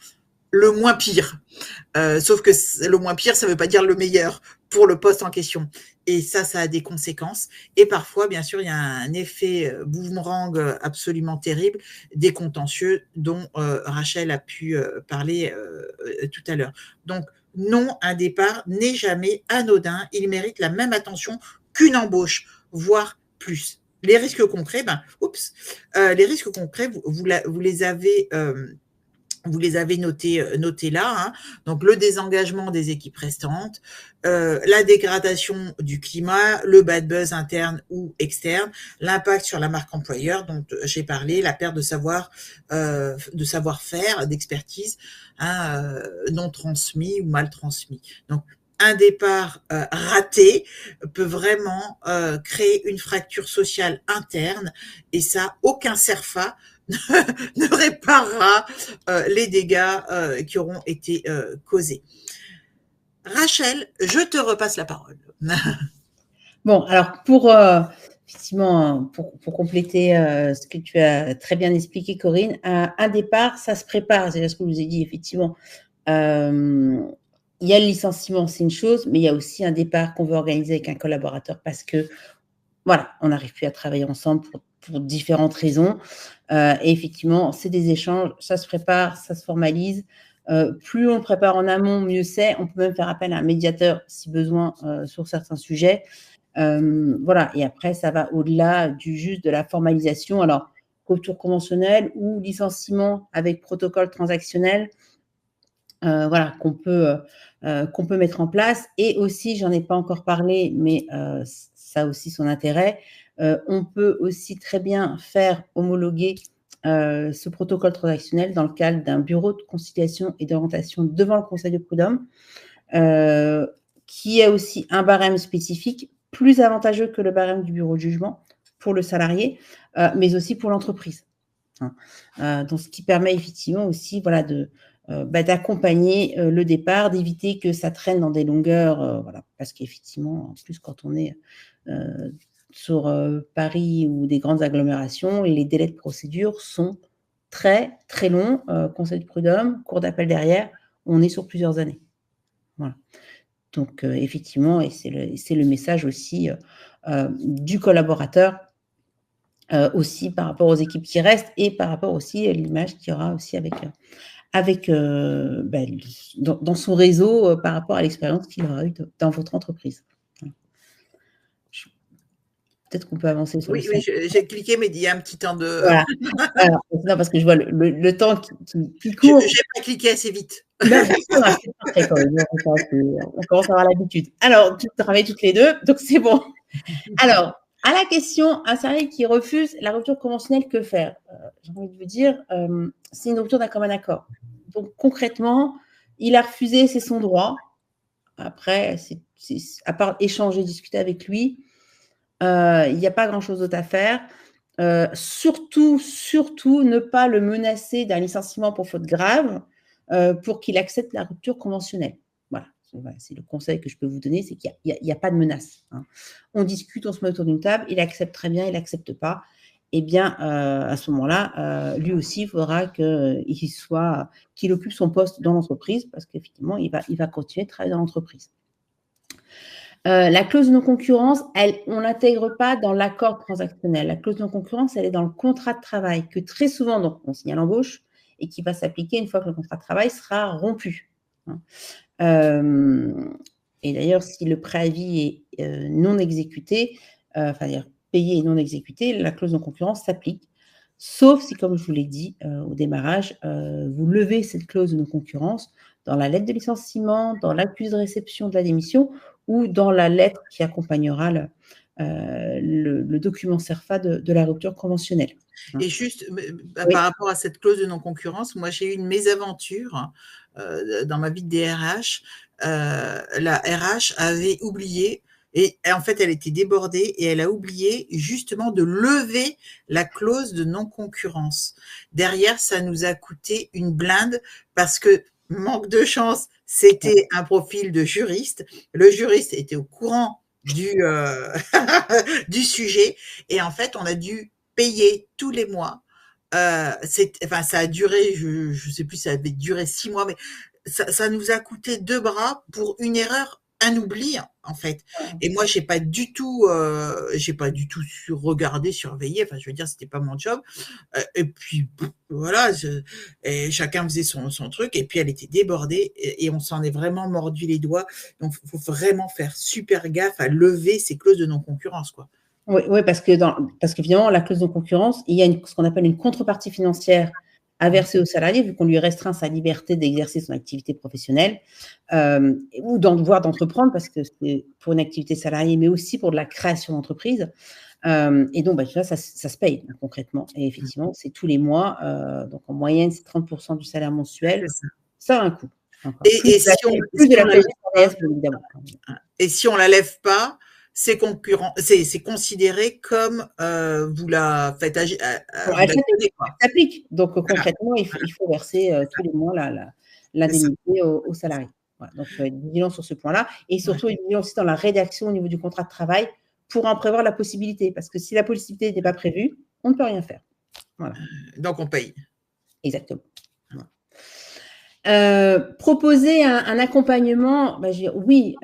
le moins pire. Sauf que le moins pire, ça ne veut pas dire le meilleur pour le poste en question. Et ça a des conséquences. Et parfois, bien sûr, il y a un effet boomerang absolument terrible, des contentieux dont Rachel a pu parler tout à l'heure. Donc, non, un départ n'est jamais anodin. Il mérite la même attention qu'une embauche, voire plus. Les risques concrets, les risques concrets, vous les avez notés là, hein. Donc le désengagement des équipes restantes, la dégradation du climat, le bad buzz interne ou externe, l'impact sur la marque employeur dont j'ai parlé, la perte de savoir-faire, d'expertise, hein, non transmis ou mal transmis. Donc un départ raté peut vraiment créer une fracture sociale interne et ça, aucun CERFA ne réparera les dégâts qui auront été causés. Rachel, je te repasse la parole. Bon, alors effectivement, pour compléter ce que tu as très bien expliqué, Corinne, un départ, ça se prépare. C'est ce que je vous ai dit, effectivement. Il y a le licenciement, c'est une chose, mais il y a aussi un départ qu'on veut organiser avec un collaborateur parce que, voilà, on n'arrive plus à travailler ensemble pour différentes raisons. Et effectivement, c'est des échanges, ça se prépare, ça se formalise. Plus on le prépare en amont, mieux c'est. On peut même faire appel à un médiateur si besoin sur certains sujets. Voilà, et après, ça va au-delà de la formalisation. Alors, rupture conventionnelle ou licenciement avec protocole transactionnel, voilà, qu'on peut mettre en place. Et aussi, j'en ai pas encore parlé, mais ça a aussi son intérêt. On peut aussi très bien faire homologuer ce protocole transactionnel dans le cadre d'un bureau de conciliation et d'orientation devant le Conseil de prud'homme, qui a aussi un barème spécifique plus avantageux que le barème du bureau de jugement pour le salarié, mais aussi pour l'entreprise. Donc, ce qui permet effectivement aussi d'accompagner le départ, d'éviter que ça traîne dans des longueurs, voilà, parce qu'effectivement, en plus, quand on est sur Paris ou des grandes agglomérations, les délais de procédure sont très, très longs. Conseil de prud'homme, cour d'appel derrière, on est sur plusieurs années. Voilà. Donc, effectivement, et c'est le message aussi du collaborateur, aussi par rapport aux équipes qui restent et par rapport aussi à l'image qu'il y aura aussi dans son réseau par rapport à l'expérience qu'il aura eue dans votre entreprise. Peut-être qu'on peut avancer sur le slide. Oui, j'ai cliqué, mais il y a un petit temps de… Voilà. Alors, non, parce que je vois le temps qui court. Je n'ai pas cliqué assez vite. Ben, c'est parfait, quand même. On commence à avoir l'habitude. Alors, tu travailles toutes les deux, donc c'est bon. Alors, à la question, un salarié qui refuse la rupture conventionnelle, que faire? J'ai envie de vous dire, c'est une rupture d'un commun accord. Donc, concrètement, il a refusé, c'est son droit. Après, à part échanger, discuter avec lui, il n'y a pas grand-chose d'autre à faire. Surtout, ne pas le menacer d'un licenciement pour faute grave pour qu'il accepte la rupture conventionnelle. Voilà, c'est le conseil que je peux vous donner, c'est qu'il n'y a pas de menace. On discute, on se met autour d'une table, il accepte très bien, il n'accepte pas. eh bien, à ce moment-là, lui aussi, il faudra qu'il occupe son poste dans l'entreprise parce qu'effectivement, il va continuer de travailler dans l'entreprise. La clause de non-concurrence, on ne l'intègre pas dans l'accord transactionnel. La clause de non-concurrence, elle est dans le contrat de travail que très souvent, donc, on signe à l'embauche et qui va s'appliquer une fois que le contrat de travail sera rompu. Et d'ailleurs, si le préavis est non exécuté, enfin, payé et non exécuté, la clause de non-concurrence s'applique. Sauf si, comme je vous l'ai dit au démarrage, vous levez cette clause de non-concurrence dans la lettre de licenciement, dans l'accusé de réception de la démission ou dans la lettre qui accompagnera le document CERFA de la rupture conventionnelle. Et juste par rapport à cette clause de non-concurrence, moi j'ai eu une mésaventure dans ma vie de DRH. La RH avait oublié, et en fait elle était débordée, et elle a oublié justement de lever la clause de non-concurrence. Derrière, ça nous a coûté une blinde parce que, manque de chance, c'était un profil de juriste. Le juriste était au courant du sujet, et en fait on a dû payer tous les mois. Enfin, ça a duré, je ne sais plus, ça avait duré 6 mois, mais ça nous a coûté 2 bras pour une erreur, un oubli, en fait. Et moi, j'ai pas du tout regardé, surveillé. Enfin, je veux dire, c'était pas mon job. Et puis voilà, et chacun faisait son truc. Et puis elle était débordée, et on s'en est vraiment mordu les doigts. Donc, faut vraiment faire super gaffe à lever ces clauses de non-concurrence, quoi. Oui, parce que finalement, la clause de concurrence, il y a ce qu'on appelle une contrepartie financière à verser au salarié, vu qu'on lui restreint sa liberté d'exercer son activité professionnelle, ou voire d'entreprendre, parce que c'est pour une activité salariée, mais aussi pour de la création d'entreprise. Et donc, ça se paye concrètement. Et effectivement, c'est tous les mois. Donc, en moyenne, c'est 30% du salaire mensuel. Ça a un coût. Et si on la lève pas, c'est considéré comme vous la faites agir. Elle s'applique. Donc, concrètement, il faut verser tous les mois l'indemnité aux salariés. Voilà. Donc, il faut être vigilant sur ce point-là. Et surtout, être vigilant aussi dans la rédaction au niveau du contrat de travail pour en prévoir la possibilité. Parce que si la possibilité n'était pas prévue, on ne peut rien faire. Voilà. Donc, on paye. Exactement. Proposer un accompagnement, oui,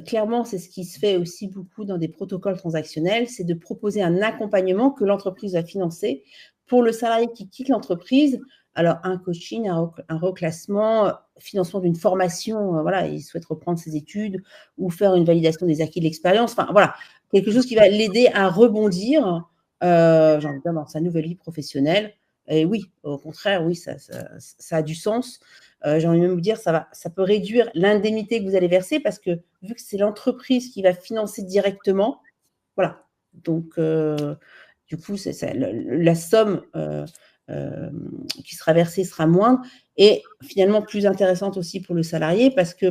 clairement, c'est ce qui se fait aussi beaucoup dans des protocoles transactionnels, c'est de proposer un accompagnement que l'entreprise va financer pour le salarié qui quitte l'entreprise. Alors, un coaching, un reclassement, financement d'une formation, voilà, il souhaite reprendre ses études ou faire une validation des acquis de l'expérience. Enfin, voilà, quelque chose qui va l'aider à rebondir, j'ai envie de dire, dans sa nouvelle vie professionnelle. Et oui, au contraire, oui, ça a du sens. J'ai envie de vous dire, ça peut réduire l'indemnité que vous allez verser parce que vu que c'est l'entreprise qui va financer directement, voilà. Donc, du coup, la somme qui sera versée sera moindre et finalement plus intéressante aussi pour le salarié parce que,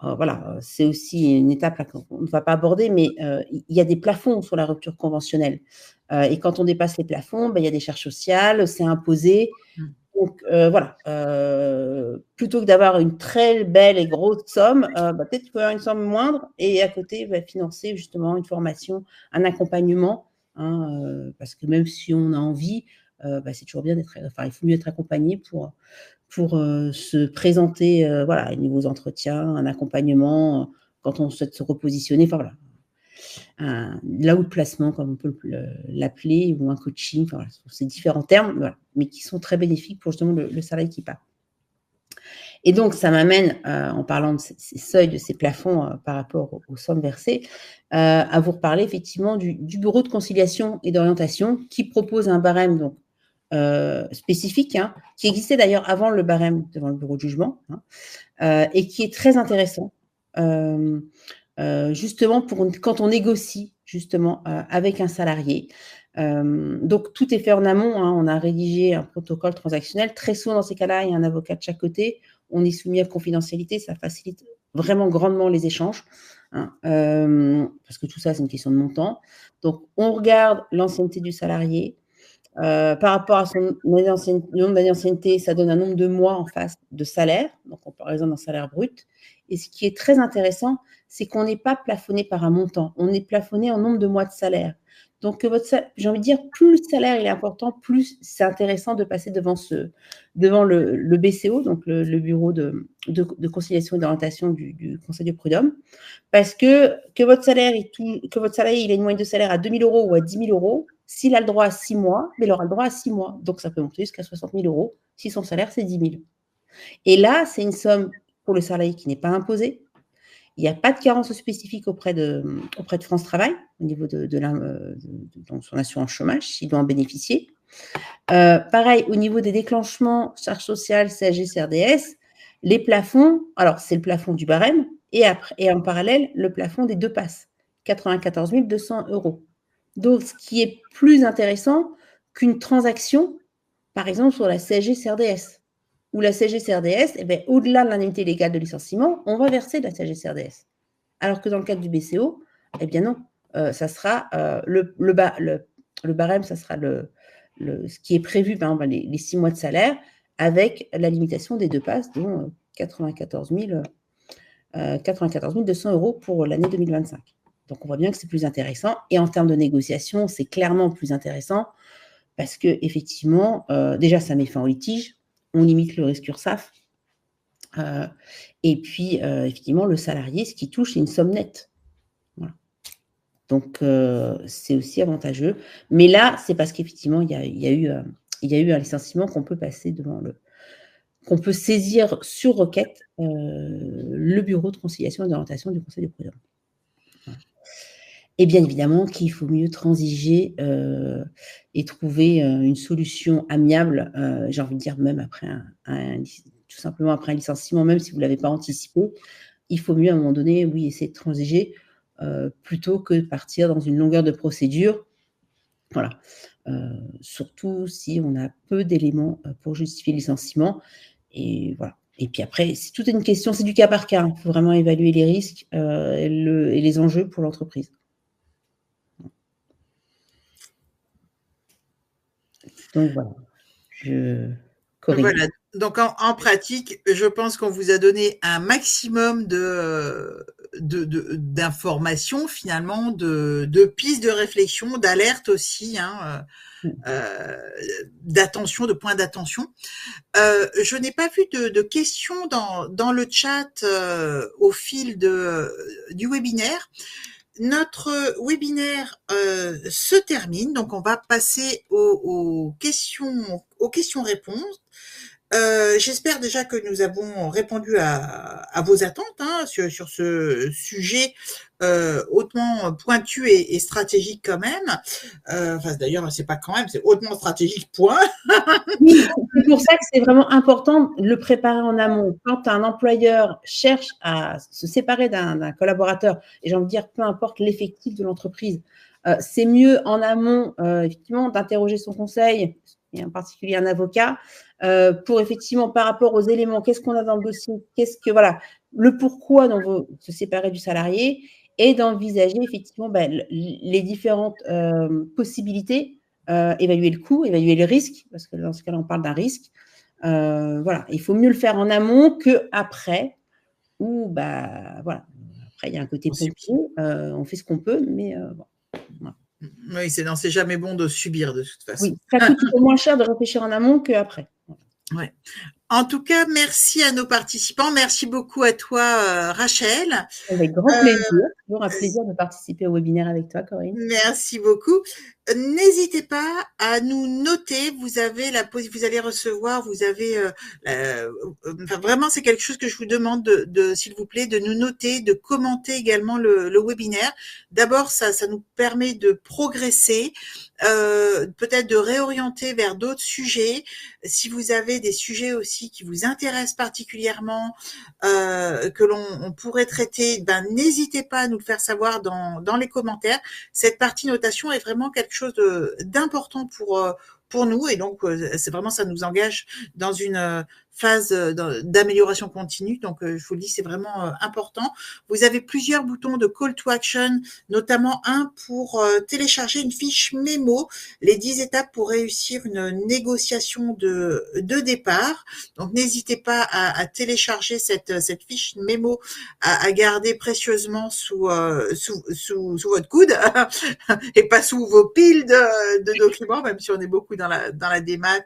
voilà, c'est aussi une étape qu'on ne va pas aborder, mais il y a des plafonds sur la rupture conventionnelle. Et quand on dépasse les plafonds, il y a des charges sociales, c'est imposé. Donc, voilà, plutôt que d'avoir une très belle et grosse somme, peut-être qu'il faut avoir une somme moindre et à côté, financer justement une formation, un accompagnement, parce que même si on a envie, c'est toujours bien d'être, enfin, il faut mieux être accompagné pour se présenter, voilà, à nouveaux entretiens, un accompagnement quand on souhaite se repositionner, enfin voilà. Là où le placement, comme on peut l'appeler, ou un coaching, enfin, voilà, c'est différents termes, voilà, mais qui sont très bénéfiques pour justement le salarié qui part. Et donc, ça m'amène, en parlant de ces seuils, de ces plafonds par rapport aux sommes versées, à vous reparler effectivement du bureau de conciliation et d'orientation qui propose un barème donc, spécifique, qui existait d'ailleurs avant le barème devant le bureau de jugement, et qui est très intéressant. Justement quand on négocie justement avec un salarié. Donc, tout est fait en amont. On a rédigé un protocole transactionnel. Très souvent, dans ces cas-là, il y a un avocat de chaque côté. On est soumis à confidentialité. Ça facilite vraiment grandement les échanges. Parce que tout ça, c'est une question de montant. Donc, on regarde l'ancienneté du salarié. Par rapport à son nombre d'années d'ancienneté, ça donne un nombre de mois en face de salaire. Donc, on parle par exemple d'un salaire brut. Et ce qui est très intéressant, c'est qu'on n'est pas plafonné par un montant. On est plafonné en nombre de mois de salaire. Donc, j'ai envie de dire, plus le salaire il est important, plus c'est intéressant de passer devant le BCO, donc le bureau de conciliation et d'orientation du Conseil du prud'homme, parce que votre salaire, il a une moyenne de salaire à 2 000 € ou à 10 000 €, s'il a le droit à 6 mois, mais il aura le droit à 6 mois. Donc, ça peut monter jusqu'à 60 000 € si son salaire, c'est 10 000. Et là, c'est une somme pour le salarié qui n'est pas imposée. Il n'y a pas de carence spécifique auprès de France Travail au niveau de son assurance chômage, s'il doit en bénéficier. Pareil, au niveau des déclenchements, charges sociales, CSG, CRDS, les plafonds, alors c'est le plafond du barème et en parallèle, le plafond des 2 PASS, 94 200 €. Donc, ce qui est plus intéressant qu'une transaction, par exemple, sur la CSG, CRDS. Où la CSG-CRDS, au-delà de l'indemnité légale de licenciement, on va verser de la CSG-CRDS. Alors que dans le cadre du BCO, non, ça sera le barème, ça sera ce qui est prévu, par exemple, les 6 mois de salaire, avec la limitation des 2 PASS, dont 94 200 € pour l'année 2025. Donc, on voit bien que c'est plus intéressant. Et en termes de négociation, c'est clairement plus intéressant parce que effectivement, déjà, ça met fin au litige. On limite le risque URSSAF. Et puis, effectivement, le salarié, ce qu'il touche, c'est une somme nette. Voilà. Donc, c'est aussi avantageux. Mais là, c'est parce qu'effectivement, il y a eu un licenciement qu'on peut passer qu'on peut saisir sur requête le bureau de conciliation et d'orientation du Conseil du prud'homme. Voilà. Et bien évidemment qu'il faut mieux transiger et trouver une solution amiable, j'ai envie de dire même après tout simplement après un licenciement, même si vous ne l'avez pas anticipé, il faut mieux à un moment donné, oui, essayer de transiger plutôt que de partir dans une longueur de procédure. Voilà. Surtout si on a peu d'éléments pour justifier le licenciement. Et voilà. Et puis après, c'est toute une question, c'est du cas par cas. Il faut vraiment évaluer les risques et les enjeux pour l'entreprise. Donc voilà, Corinne. Voilà. Donc en pratique, je pense qu'on vous a donné un maximum d'informations finalement, de pistes de réflexion, d'alerte aussi, d'attention, de points d'attention. Je n'ai pas vu de questions dans le chat au fil du webinaire. Notre webinaire se termine, donc on va passer aux questions-réponses. J'espère déjà que nous avons répondu à vos attentes sur ce sujet hautement pointu et stratégique quand même. D'ailleurs, c'est pas quand même, c'est hautement stratégique, point. Oui, c'est pour ça que c'est vraiment important de le préparer en amont. Quand un employeur cherche à se séparer d'un collaborateur, et j'ai envie de dire, peu importe l'effectif de l'entreprise, c'est mieux en amont, effectivement, d'interroger son conseil, et en particulier un avocat, pour effectivement, par rapport aux éléments, qu'est-ce qu'on a dans le dossier, le pourquoi on veut se séparer du salarié, et d'envisager effectivement les différentes possibilités, évaluer le coût, évaluer le risque, parce que dans ce cas-là, on parle d'un risque. Voilà, il faut mieux le faire en amont qu'après, où après, il y a un côté pompier, on fait ce qu'on peut, mais bon. Voilà. Oui, c'est jamais bon de subir de toute façon. Oui, ça coûte moins cher de réfléchir en amont qu'après. Ouais. En tout cas, merci à nos participants. Merci beaucoup à toi, Rachel. Avec grand plaisir. Toujours un plaisir de participer au webinaire avec toi, Corinne. Merci beaucoup. N'hésitez pas à nous noter. Vous allez recevoir, vraiment, c'est quelque chose que je vous demande s'il vous plaît, de nous noter, de commenter également le webinaire. D'abord, ça nous permet de progresser, peut-être de réorienter vers d'autres sujets. Si vous avez des sujets aussi qui vous intéressent particulièrement, que l'on pourrait traiter, n'hésitez pas à nous le faire savoir dans les commentaires. Cette partie notation est vraiment quelque chose d'important pour nous, et donc c'est vraiment, ça nous engage dans phase d'amélioration continue. Donc, je vous le dis, c'est vraiment important. Vous avez plusieurs boutons de call to action, notamment un pour télécharger une fiche mémo, les 10 étapes pour réussir une négociation de départ. Donc, n'hésitez pas à télécharger cette fiche mémo à garder précieusement sous votre coude et pas sous vos piles de documents, même si on est beaucoup dans la démat.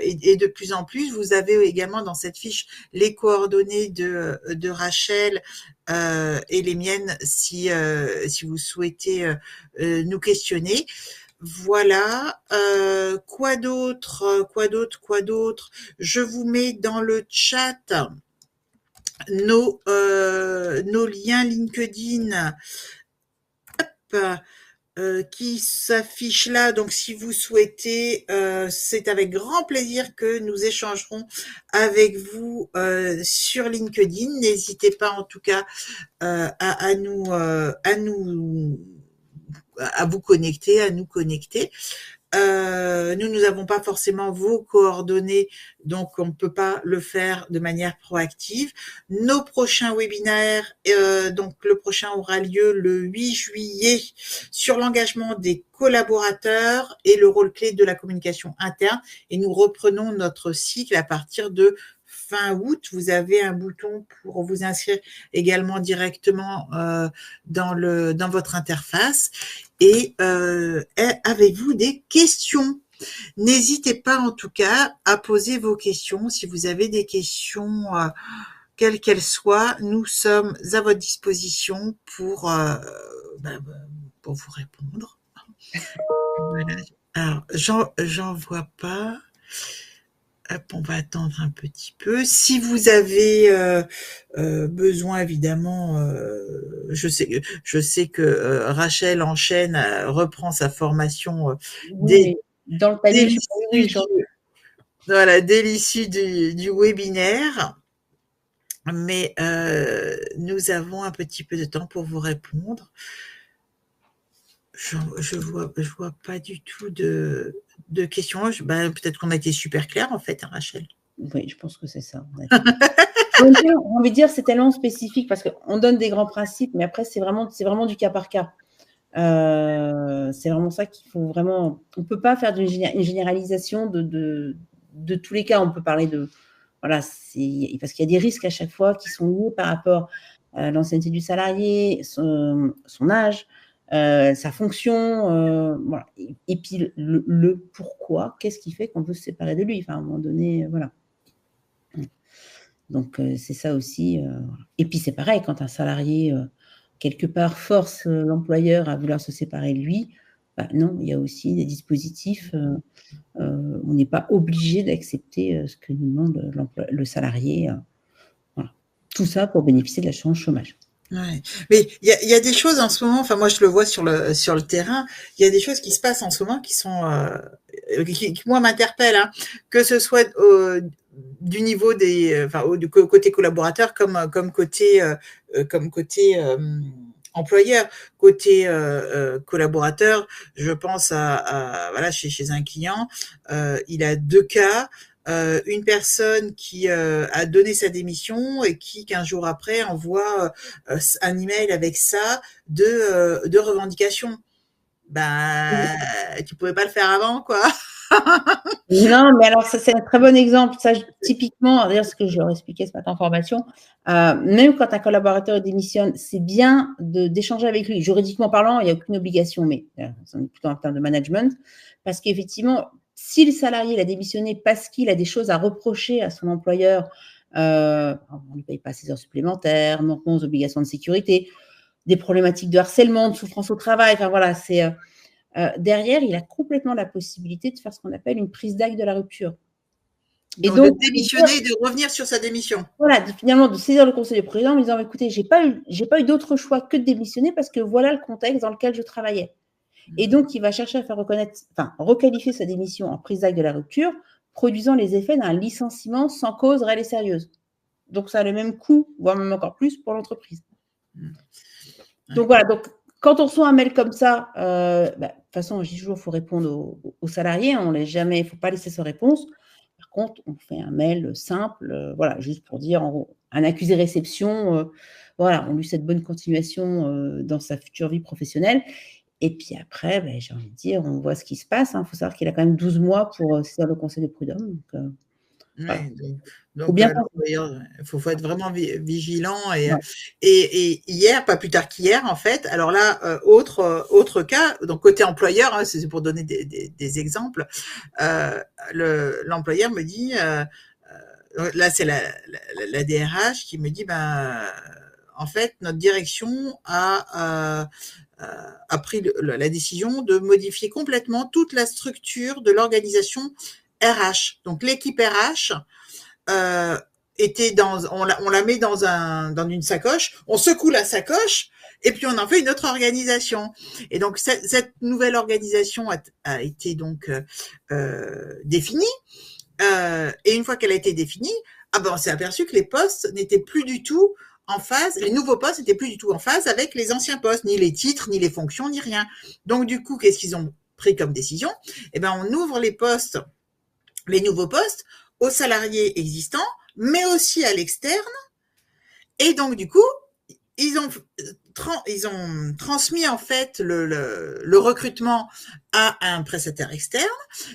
Et de plus en plus, vous avez également dans cette fiche les coordonnées de Rachel et les miennes si vous souhaitez nous questionner. Voilà. Quoi d'autre? Je vous mets dans le chat nos liens LinkedIn. Hop. Qui s'affiche là. Donc, si vous souhaitez, c'est avec grand plaisir que nous échangerons avec vous sur LinkedIn. N'hésitez pas, en tout cas, à vous connecter, à nous connecter. Nous n'avons pas forcément vos coordonnées, donc on ne peut pas le faire de manière proactive. Nos prochains webinaires, donc le prochain aura lieu le 8 juillet sur l'engagement des collaborateurs et le rôle clé de la communication interne. Et nous reprenons notre cycle à partir de fin août. Vous avez un bouton pour vous inscrire également directement dans votre interface. Et avez-vous des questions? N'hésitez pas en tout cas à poser vos questions. Si vous avez des questions, quelles qu'elles soient, nous sommes à votre disposition pour vous répondre. Voilà. Alors, j'en vois pas. Hop, on va attendre un petit peu. Si vous avez besoin, évidemment, je sais que Rachel enchaîne, reprend sa formation Oui, dans le panier, je suis pas dès l'issue du webinaire. Mais nous avons un petit peu de temps pour vous répondre. Je vois pas du tout de questions. Peut-être qu'on a été super clair en fait, hein, Rachel. Oui, je pense que c'est ça. J'ai envie de dire, c'est tellement spécifique parce qu'on donne des grands principes, mais après, c'est vraiment du cas par cas. C'est vraiment ça qu'il faut vraiment. On ne peut pas faire une généralisation de tous les cas. On peut parler de. Voilà, parce qu'il y a des risques à chaque fois qui sont liés par rapport à l'ancienneté du salarié, son âge, sa fonction, voilà. Et puis le pourquoi, qu'est-ce qui fait qu'on veut se séparer de lui, enfin, à un moment donné, voilà. Donc, c'est ça aussi. Et puis, c'est pareil, quand un salarié, quelque part, force l'employeur à vouloir se séparer de lui, non, il y a aussi des dispositifs. On n'est pas obligé d'accepter ce que nous demande le salarié. Voilà. Tout ça pour bénéficier de l'assurance chômage. Ouais. Mais il y a des choses en ce moment, enfin moi je le vois sur le terrain, il y a des choses qui se passent en ce moment qui sont qui moi m'interpellent, hein, que ce soit du niveau du côté collaborateur comme côté employeur. Côté collaborateur, je pense à voilà chez un client, il a 2 cas. Une personne qui a donné sa démission et qui 15 jours après envoie un email avec ça de revendication. Tu pouvais pas le faire avant, quoi. Non, mais alors ça, c'est un très bon exemple. Ça, typiquement, d'ailleurs, ce que je leur expliquais ce matin en formation, même quand un collaborateur démissionne, c'est bien d'échanger avec lui. Juridiquement parlant, il n'y a aucune obligation, mais c'est plutôt en termes de management, parce qu'effectivement, si le salarié a démissionné parce qu'il a des choses à reprocher à son employeur, on ne paye pas ses heures supplémentaires, manquement aux obligations de sécurité, des problématiques de harcèlement, de souffrance au travail, enfin voilà, c'est derrière, il a complètement la possibilité de faire ce qu'on appelle une prise d'acte de la rupture. Et donc de démissionner et de revenir sur sa démission. Voilà, finalement, de saisir le conseil du président en disant, écoutez, j'ai pas eu d'autre choix que de démissionner parce que voilà le contexte dans lequel je travaillais. Et donc, il va chercher à faire requalifier sa démission en prise d'acte de la rupture, produisant les effets d'un licenciement sans cause réelle et sérieuse. Donc, ça a le même coût, voire même encore plus pour l'entreprise. Donc, voilà. Donc, quand on reçoit un mail comme ça, de toute façon, je dis toujours, il faut répondre aux salariés. Il ne faut pas laisser sans réponse. Par contre, on fait un mail simple, voilà, juste pour dire, en gros, un accusé réception, voilà, on lui souhaite bonne continuation dans sa future vie professionnelle. Et puis après, ben, j'ai envie de dire, on voit ce qui se passe. Il faut savoir qu'il a quand même 12 mois pour saisir le conseil de prud'homme. Donc, voilà, Ouais, faut donc bien penser. l'employeur, il faut être vraiment vigilant Ouais. et hier, pas plus tard qu'hier, en fait, alors là, autre cas, donc côté employeur, hein, c'est pour donner des exemples, l'employeur me dit, là, c'est la DRH qui me dit, ben, en fait, notre direction a pris la décision de modifier complètement toute la structure de l'organisation RH. Donc l'équipe RH était on la met dans une sacoche, on secoue la sacoche et puis on en fait une autre organisation. Et donc cette nouvelle organisation a été donc définie. Et une fois qu'elle a été définie, ah ben on s'est aperçu que les postes n'étaient plus du tout en phase, les nouveaux postes n'étaient plus du tout en phase avec les anciens postes, ni les titres, ni les fonctions, ni rien. Donc du coup, qu'est-ce qu'ils ont pris comme décision? Eh ben on ouvre les nouveaux postes aux salariés existants, mais aussi à l'externe. Et donc du coup, ils ont transmis en fait le recrutement à un prestataire externe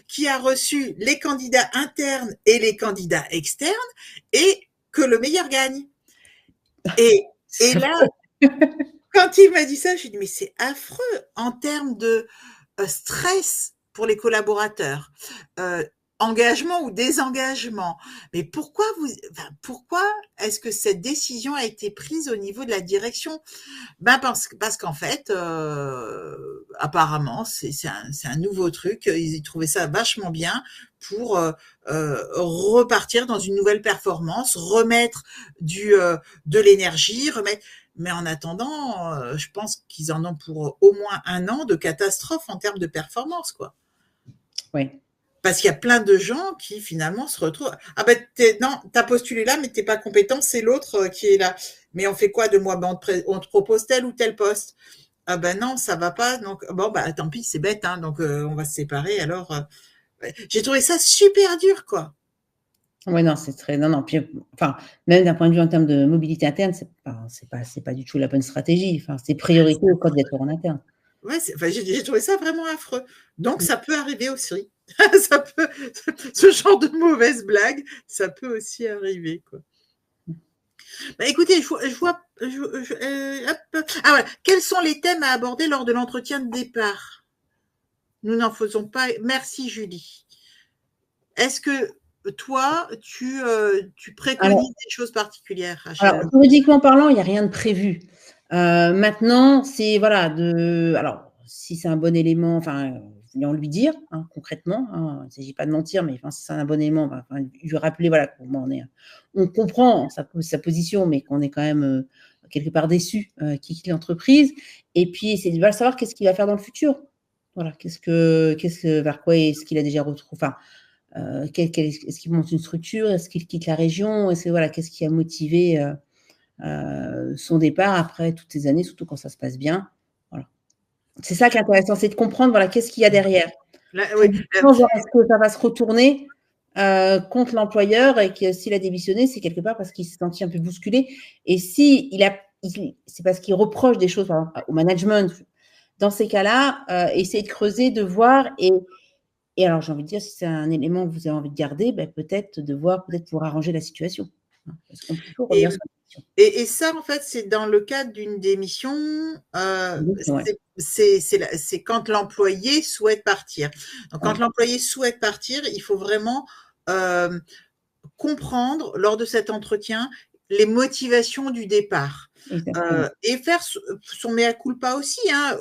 qui a reçu les candidats internes et les candidats externes et que le meilleur gagne. Et, et là, quand il m'a dit ça, j'ai dit mais c'est affreux en termes de stress pour les collaborateurs, engagement ou désengagement. Mais pourquoi est-ce que cette décision a été prise au niveau de la direction? Ben parce qu'en fait, apparemment, c'est un nouveau truc. Ils trouvaient ça vachement bien pour repartir dans une nouvelle performance, remettre de l'énergie, remettre. Mais en attendant, je pense qu'ils en ont pour au moins 1 an de catastrophe en termes de performance, quoi. Oui. Parce qu'il y a plein de gens qui finalement se retrouvent. Ah ben non, t'as postulé là, mais t'es pas compétent, c'est l'autre qui est là. Mais on fait quoi de moi? Ben on te propose tel ou tel poste. Ah ben non, ça va pas. Donc bon bah tant pis, c'est bête, hein. Donc on va se séparer. Alors ouais. J'ai trouvé ça super dur, quoi. Ouais, non, c'est très, non, non. Puis, enfin, même d'un point de vue en termes de mobilité interne, c'est pas du tout la bonne stratégie. Enfin, c'est priorité aux candidatures en interne. Ouais, enfin, j'ai trouvé ça vraiment affreux. Donc ça peut arriver aussi. ça peut, ce genre de mauvaise blague, ça peut aussi arriver, quoi. Bah, écoutez, je vois. Hop. Ah voilà. Quels sont les thèmes à aborder lors de l'entretien de départ? Nous n'en faisons pas. Merci Julie. Est-ce que toi, tu Alors, préconises des choses particulières, alors, Rachel? juridiquement parlant, il n'y a rien de prévu. Maintenant, c'est voilà, alors, si c'est un bon élément, enfin, on lui dire hein, concrètement, hein, il ne s'agit pas de mentir, mais enfin, si c'est un bon élément, enfin, lui rappeler voilà, on comprend sa position, mais qu'on est quand même quelque part déçu qu'il quitte l'entreprise. Et puis, c'est de savoir qu'est-ce qu'il va faire dans le futur. Voilà, vers quoi est-ce qu'il a déjà retrouvé. Enfin, est-ce qu'il monte une structure? Est-ce qu'il quitte la région? Voilà, qu'est-ce qui a motivé son départ après toutes ces années, surtout quand ça se passe bien. Voilà. C'est ça qui est intéressant, c'est de comprendre voilà, qu'est-ce qu'il y a derrière. Là, oui. Voir est-ce que ça va se retourner contre l'employeur et que s'il a démissionné, c'est quelque part parce qu'il s'est senti un peu bousculé. Et si c'est parce qu'il reproche des choses au management. Dans ces cas-là, essayez de creuser, de voir et alors, j'ai envie de dire, si c'est un élément que vous avez envie de garder, ben, peut-être de voir, peut-être pour arranger la situation. Parce qu'on peut toujours Et, revenir sur la question. et ça, en fait, c'est dans le cadre d'une démission, Ouais. c'est quand l'employé souhaite partir. Donc, quand Ouais. l'employé souhaite partir, il faut vraiment comprendre lors de cet entretien les motivations du départ. Exactement. Et faire son mea culpa aussi. Hein.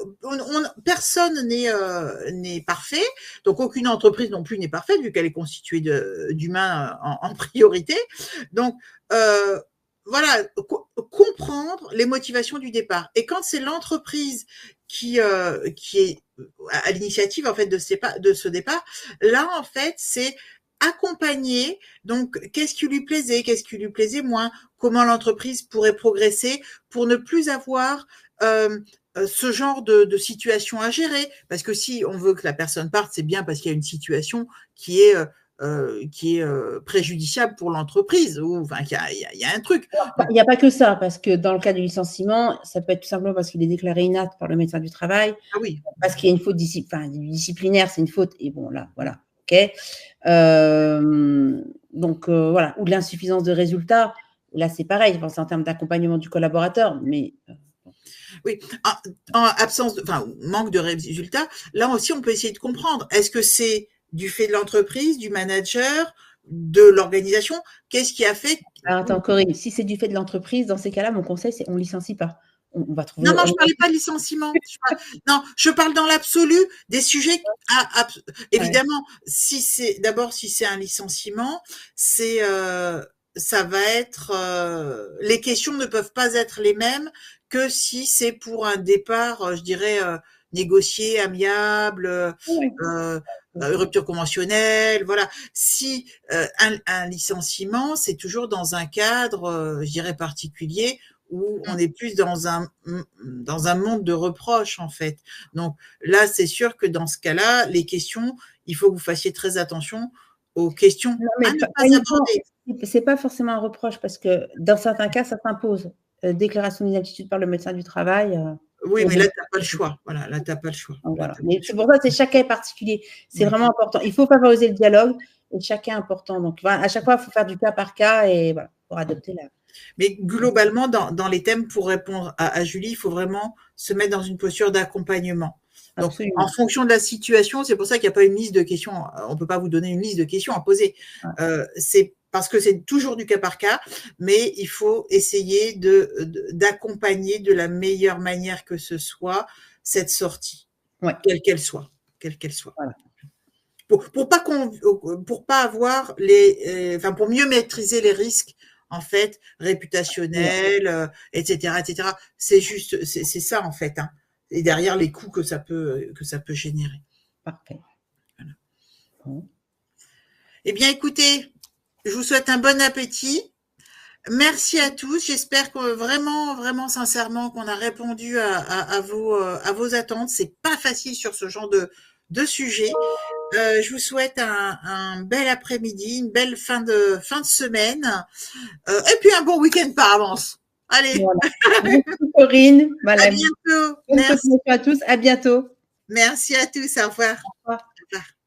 Personne n'est parfait, donc aucune entreprise non plus n'est parfaite vu qu'elle est constituée d'humains en priorité. Donc voilà, comprendre les motivations du départ. Et quand c'est l'entreprise qui est à l'initiative en fait de ce départ, là en fait c'est accompagner. Donc, qu'est-ce qui lui plaisait moins, comment l'entreprise pourrait progresser pour ne plus avoir ce genre de situation à gérer. Parce que si on veut que la personne parte, c'est bien parce qu'il y a une situation qui est préjudiciable pour l'entreprise, ou enfin il y a un truc. Il n'y a pas que ça, parce que dans le cas du licenciement, ça peut être tout simplement parce qu'il est déclaré inapte par le médecin du travail, Ah oui. parce qu'il y a une faute disciplinaire, c'est une faute, et bon là, voilà, ok. Donc voilà, ou de l'insuffisance de résultats. Là, c'est pareil, enfin, c'est en termes d'accompagnement du collaborateur, mais oui, en absence manque de résultats, là aussi on peut essayer de comprendre. Est-ce que c'est du fait de l'entreprise, du manager, de l'organisation? Qu'est-ce qui a fait? Alors, attends, Corinne, si c'est du fait de l'entreprise, dans ces cas-là, mon conseil, c'est on ne licencie pas. On va trouver. Non, je parlais pas de licenciement. Je parle dans l'absolu des sujets. Évidemment, si c'est un licenciement, ça va être. Les questions ne peuvent pas être les mêmes que si c'est pour un départ, je dirais, négocié, amiable, rupture conventionnelle, voilà. Si un licenciement, c'est toujours dans un cadre, je dirais, particulier, où on est plus dans un monde de reproches, en fait. Donc là, c'est sûr que dans ce cas-là, les questions, il faut que vous fassiez très attention aux questions à ne pas aborder. C'est pas forcément un reproche, parce que dans certains cas, ça s'impose. Déclaration d'inaptitude par le médecin du travail. Oui, mais là, tu n'as pas le choix. Voilà, là, tu n'as pas le choix. Voilà. Mais c'est pour ça que chaque cas est particulier. C'est vraiment important. Il faut favoriser le dialogue, et chacun est important. Donc, à chaque fois, il faut faire du cas par cas, et voilà, pour adopter la. Mais globalement, dans les thèmes, pour répondre à Julie, il faut vraiment se mettre dans une posture d'accompagnement. Donc, Absolument. en fonction de la situation, c'est pour ça qu'il n'y a pas une liste de questions. On ne peut pas vous donner une liste de questions à poser. C'est parce que c'est toujours du cas par cas, mais il faut essayer d'accompagner de la meilleure manière que ce soit cette sortie, quelle qu'elle soit. Voilà. Pour pas avoir pour mieux maîtriser les risques, en fait, réputationnels, etc. C'est juste, c'est ça, en fait, hein. Et derrière les coûts que ça peut générer. Parfait. Voilà. Bon. Eh bien, écoutez, je vous souhaite un bon appétit. Merci à tous. J'espère que vraiment sincèrement qu'on a répondu à vos attentes. C'est pas facile sur ce genre de sujet. Je vous souhaite un bel après-midi, une belle fin de semaine, et puis un bon week-end par avance. Allez. Voilà. Merci Corinne. Voilà. À bientôt. Merci à tous. À bientôt. Merci à tous. Au revoir. Au revoir. Au revoir.